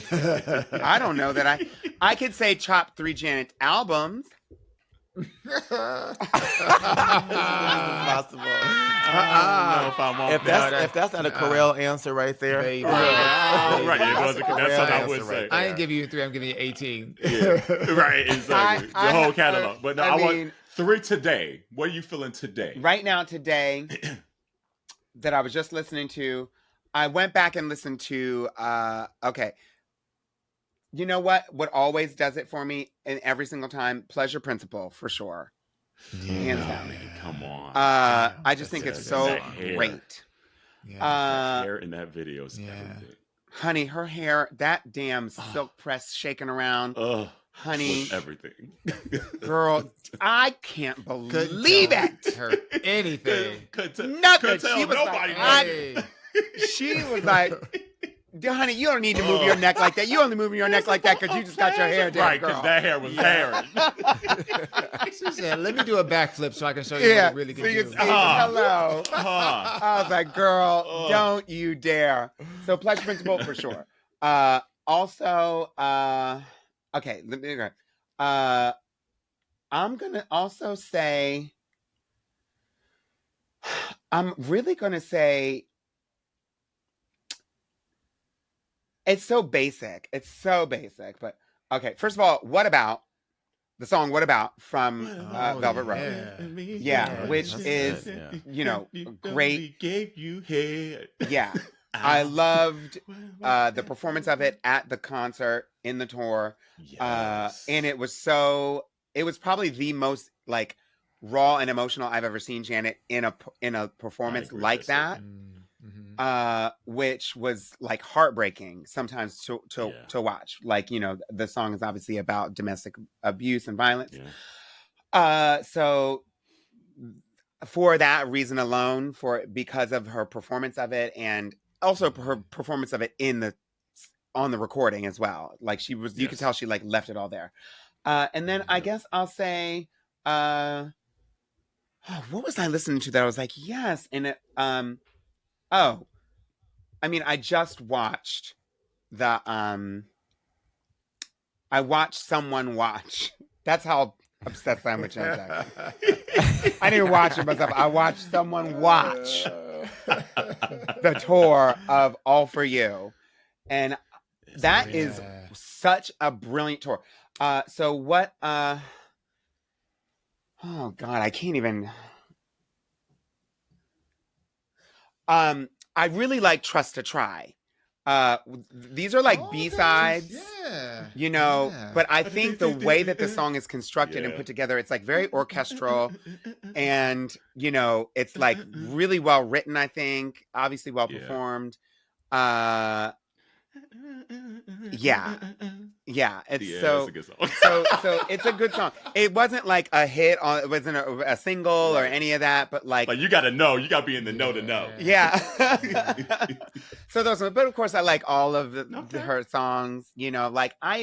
I don't know that I could say top 3 Janet albums. Possible. If that's not a Kerel answer right there. Right. That's something I would say. I didn't give you 3. I'm giving you 18. Yeah. Right. Exactly. The whole catalog. But no, I want 3 today. What are you feeling today? Right now, today, that I was just listening to, I went back and listened to, you know what always does it for me, and every single time, Pleasure Principle, for sure. Hands down. Come on. I just think it's so great. That hair in that video is everything. Honey, her hair, that damn silk press shaking around. Honey. Everything. Girl, I can't believe it. Her anything. Nothing. She was nobody. She was like, honey, you don't need to move your neck like that. You only moving your neck like that because you just got your hair down, right, because that hair was hairing. She said, let me do a backflip so I can show you what it really can do. Hello. I was like, girl, don't you dare. So Pleasure Principle for sure. Also, okay, let me go. I'm going to also say, I'm really going to say, it's so basic. But okay, first of all, What About? The song What About from Velvet Rope. Yeah, which is, great. We gave you head. Yeah. I loved the performance of it at the concert in the tour. Yes. And it was probably the most like raw and emotional I've ever seen Janet in a performance like that. Which was like heartbreaking sometimes to watch. Like, the song is obviously about domestic abuse and violence. Yeah. So for that reason alone, because of her performance of it, and also her performance of it on the recording as well. Like you could tell she like left it all there. And then I guess I'll say, what was I listening to that I was like, yes. And it, I just watched I watched someone watch. That's how obsessed I am with Janet Jackson. I didn't watch it myself. I watched someone watch the tour of All For You. And that is such a brilliant tour. So what, oh God, I can't even. I really like Trust to Try. These are like B-sides, but I think the way that the song is constructed and put together, it's like very orchestral, and it's like really well written, I think, obviously well performed. Yeah. Yeah, it's Yeah, so that's a good song. so it's a good song. It wasn't like a hit on it wasn't a single or Right. any of that, but like Like you got to know, you got to be in the know to know. yeah. So those ones, but of course I like all of Okay. her songs, you know, like I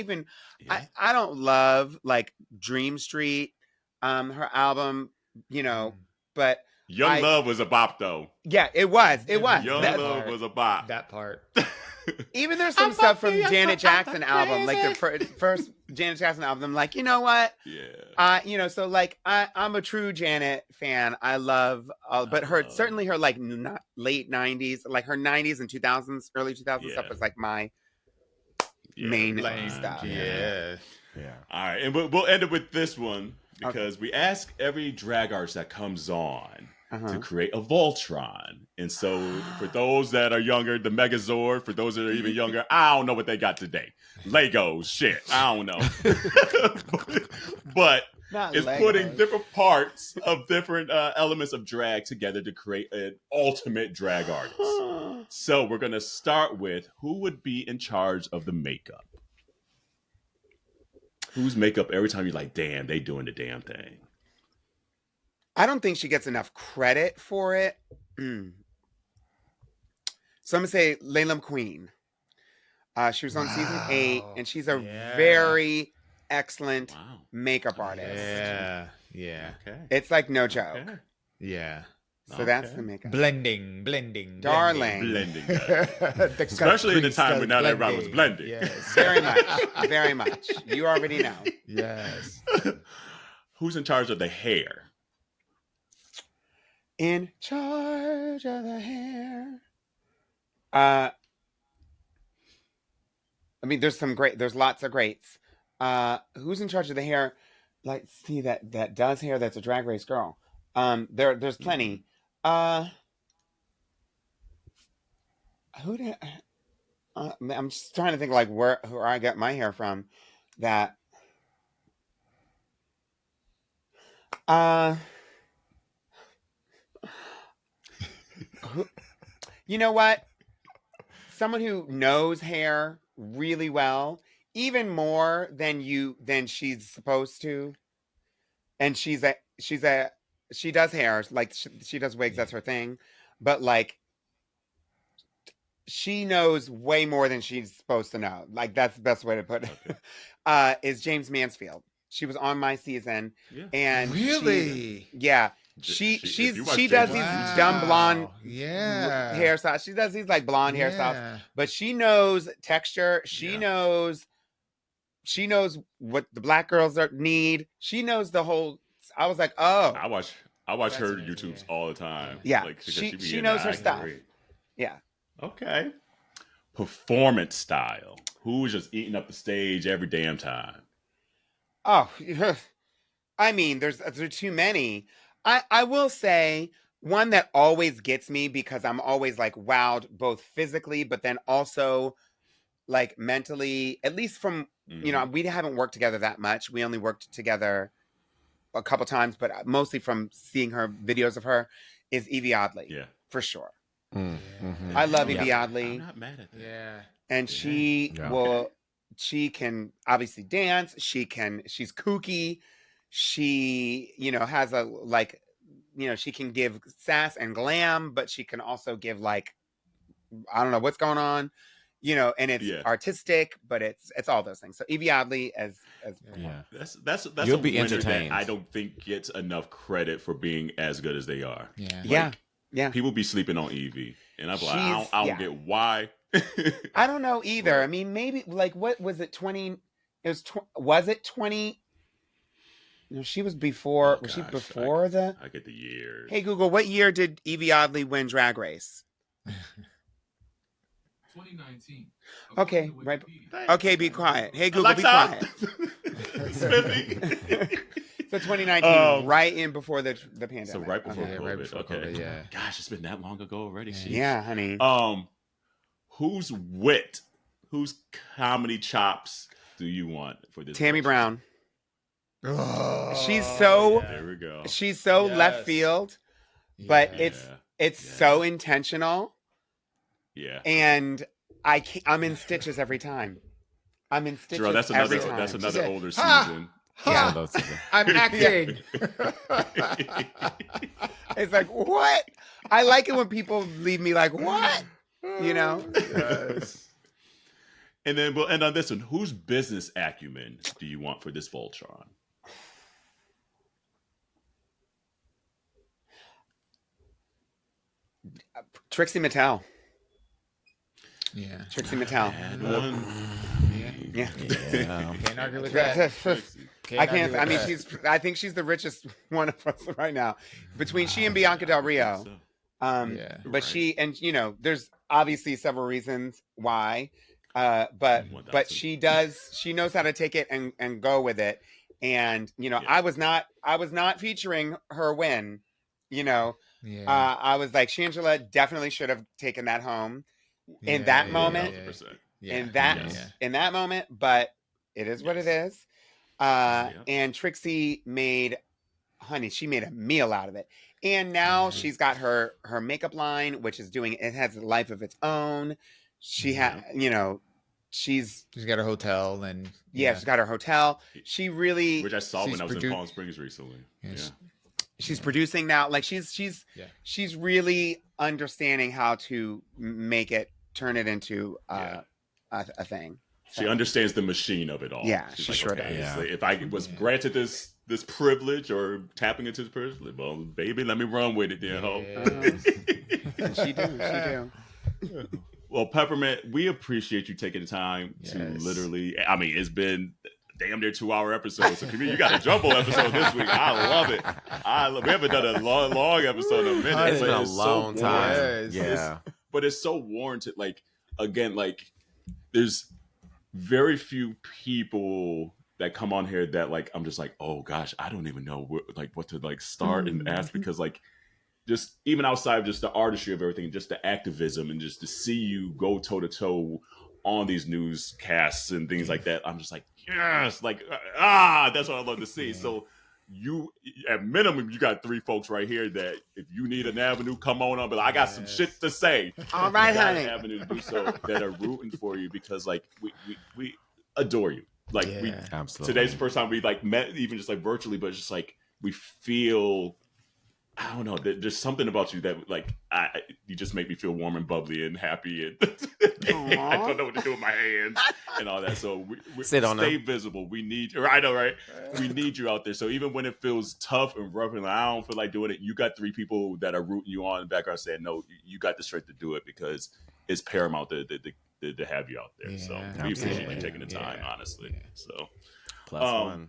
Yeah. I don't love like Dream Street, her album, you know, but Young Love was a bop though. yeah, it was. Young That- Love was a bop. That part. Even there's some stuff from Janet Jackson album, like the first Janet Jackson album. I'm like, you know what? Yeah. You know, so like I'm a true Janet fan. I love, but her certainly her like late '90s, like her '90s and 2000s, early 2000s stuff was like my main stuff. Yeah. All right, and we'll end it with this one because we ask every drag artist that comes on to create a Voltron. And so for those that are younger, the Megazord, for those that are even younger, I don't know what they got today. Legos, shit. I don't know. but it's putting different parts of different elements of drag together to create an ultimate drag artist. So we're going to start with who would be in charge of the makeup? Whose makeup every time you're like, damn, they doing the damn thing? I don't think she gets enough credit for it. So I'm gonna say Layla Queen. She was on season 8, and she's a very excellent makeup artist. Yeah. Okay. It's like no joke. Okay. Yeah. So that's the makeup. Blending. Darling. Blending. Especially in the time when not everybody was blending. Yes. Very much. Very much. You already know. Yes. Who's in charge of the hair? In charge of the hair. I mean, there's lots of greats. Who's in charge of the hair? Like, see that does hair. That's a Drag Race girl. There's plenty. Who did? I'm just trying to think like where I got my hair from. That. You know what? Someone who knows hair really well, even more than she's supposed to, and she does hair, like she does wigs. That's her thing, but like she knows way more than she's supposed to know. Like that's the best way to put it. Okay. Is James Mansfield. She was on my season, and really, she does these Wow. dumb blonde Yeah. hairstyles. She does these like blonde hairstyles, but she knows texture. She knows what the black girls need. She knows the whole. I was like, oh, I watch her YouTubes all the time. Yeah, like, she knows her stuff. Yeah. Okay. Performance style. Who is just eating up the stage every damn time? Oh, I mean, there are too many. I will say one that always gets me because I'm always like wowed both physically, but then also like mentally, at least from, you know, we haven't worked together that much. We only worked together a couple times, but mostly from seeing her videos of her is Yvie Oddly. Yeah. For sure. Mm-hmm. I love Yvie Oddly. I'm not mad at that. Yeah. And she can obviously dance. She's kooky. She, you know, has a like, you know, she can give sass and glam, but she can also give like, I don't know what's going on, you know, and it's artistic, but it's all those things. So Yvie Oddly as that's You'll a be winner entertained. that I don't think gets enough credit for being as good as they are. Yeah. Yeah. People be sleeping on Yvie, and I'm like, I don't get why. I don't know either. I mean, maybe like what was it? 20? Was it 20? No, she was before. Was she before the? I get the years. Hey Google, what year did Yvie Oddly win Drag Race? 2019. Okay, right. Okay, be quiet. Hey Google, Alexa! be quiet. Spiffy. So 2019, right in before the pandemic. So right before Okay, COVID. right before okay. COVID, yeah. Gosh, it's been that long ago already. Yeah, honey. Whose wit, whose comedy chops do you want for this? Tammy question? Brown. Oh, She's so There we go. she's so left field, but it's so intentional. Yeah. And I'm in stitches every time. I'm in stitches Jerrell, every time. that's another said, older "Ha! season. Ha! I'm acting. It's like, what? I like it when people leave me like, what? You know? Yes. And then we'll end on this one. Whose business acumen do you want for this Voltron? Trixie Mattel. Yeah. Trixie Mattel. Yeah. Can't argue with that. I can't. I mean, I think she's the richest one of us right now, between she and Bianca Del Rio. But she, and you know, there's obviously several reasons why, but she knows how to take it and go with it. And you know, I was not featuring her win. You know, I was like, Shangela definitely should have taken that home in that moment. In that moment, but it is what it is. And Trixie made a meal out of it. And now she's got her makeup line, which is it has a life of its own. She had, you know, she's got her hotel and she's got her hotel. She really, which I saw when I was in Palm Springs recently. She's producing now. Like she's really understanding how to turn it into a thing. She understands the machine of it all. Yeah, she's she sure does. Yeah. If I was granted this privilege or tapping into this privilege, well, baby, let me run with it, then, ho. She do. Well, Peppermint, we appreciate you taking the time to literally. I mean, it's been damn near 2-hour episodes. So you got a jumbo episode this week. I love it. We haven't done a long episode in a minute. It's been a long time. But it's so warranted. Like, again, like there's very few people that come on here that like I'm just like, oh gosh, I don't even know what to like start and ask, because like just even outside of just the artistry of everything, just the activism and just to see you go toe to toe on these newscasts and things like that, I'm just like, yes, like that's what I love to see. So you, at minimum, you got 3 folks right here that if you need an avenue, come on, but I got some shit to say. All right, honey. An avenue to do so that are rooting for you, because like we adore you. Like absolutely. Today's the first time we like met, even just like virtually, but just like we feel, I don't know, there's something about you that like you just make me feel warm and bubbly and happy, and I don't know what to do with my hands and all that. So we stay visible. We need you. I know, right? We need you out there. So even when it feels tough and rough and like, I don't feel like doing it, you got 3 people that are rooting you on in the background saying, no, you got the strength to do it, because it's paramount to have you out there. So we appreciate you taking the time, honestly. So.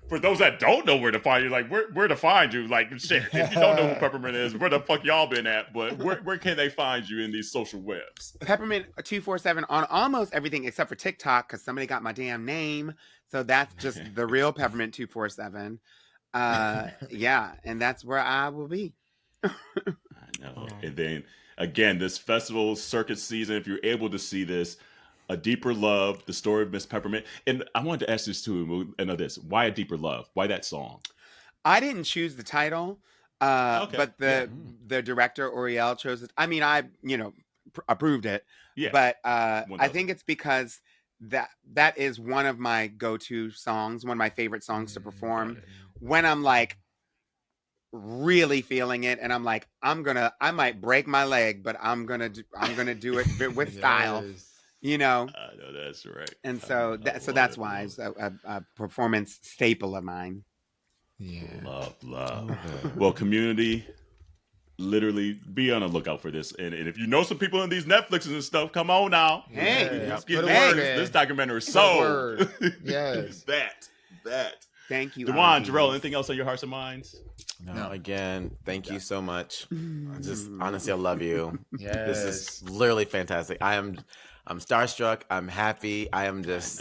For those that don't know where to find you, like where to find you, like shit. If you don't know who Peppermint is, where the fuck y'all been at? But where can they find you in these social webs? Peppermint 247 on almost everything except for TikTok, because somebody got my damn name. So that's just the real Peppermint 247. And that's where I will be. I know. And then again, this festival circuit season, if you're able to see this. A Deeper Love, the story of Miss Peppermint. And I wanted to ask this too, and know this. Why A Deeper Love? Why that song? I didn't choose the title, but the director, Oriel, chose it. I mean, I, approved it. Yeah. But I think it's because that is one of my go-to songs, one of my favorite songs to perform when I'm like really feeling it, and I'm like, I might break my leg, but I'm gonna do it with style. I know that's right. And so that's why it's a performance staple of mine. Yeah. Love. Well, community, literally be on the lookout for this. And if you know some people in these Netflixes and stuff, come on now. Hey, this documentary is so. Yes. that. Thank you, Dawon, Jerrell, anything else on your hearts and minds? No. Again, thank you so much. Just honestly, I love you. Yes. This is literally fantastic. I'm starstruck. I'm happy. I am just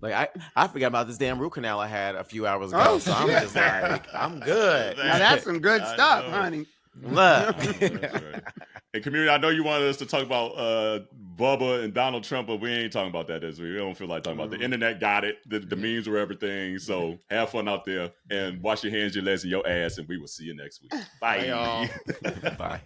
like I forgot about this damn root canal I had a few hours ago. Oh, so I'm just like, I'm good. Now that's some good stuff, honey. Look. And community, I know you wanted us to talk about Bubba and Donald Trump, but we ain't talking about that this week. We don't feel like talking about it. The internet got it. The memes were everything. So have fun out there and wash your hands, your legs, and your ass, and we will see you next week. Bye. Bye, y'all. Bye.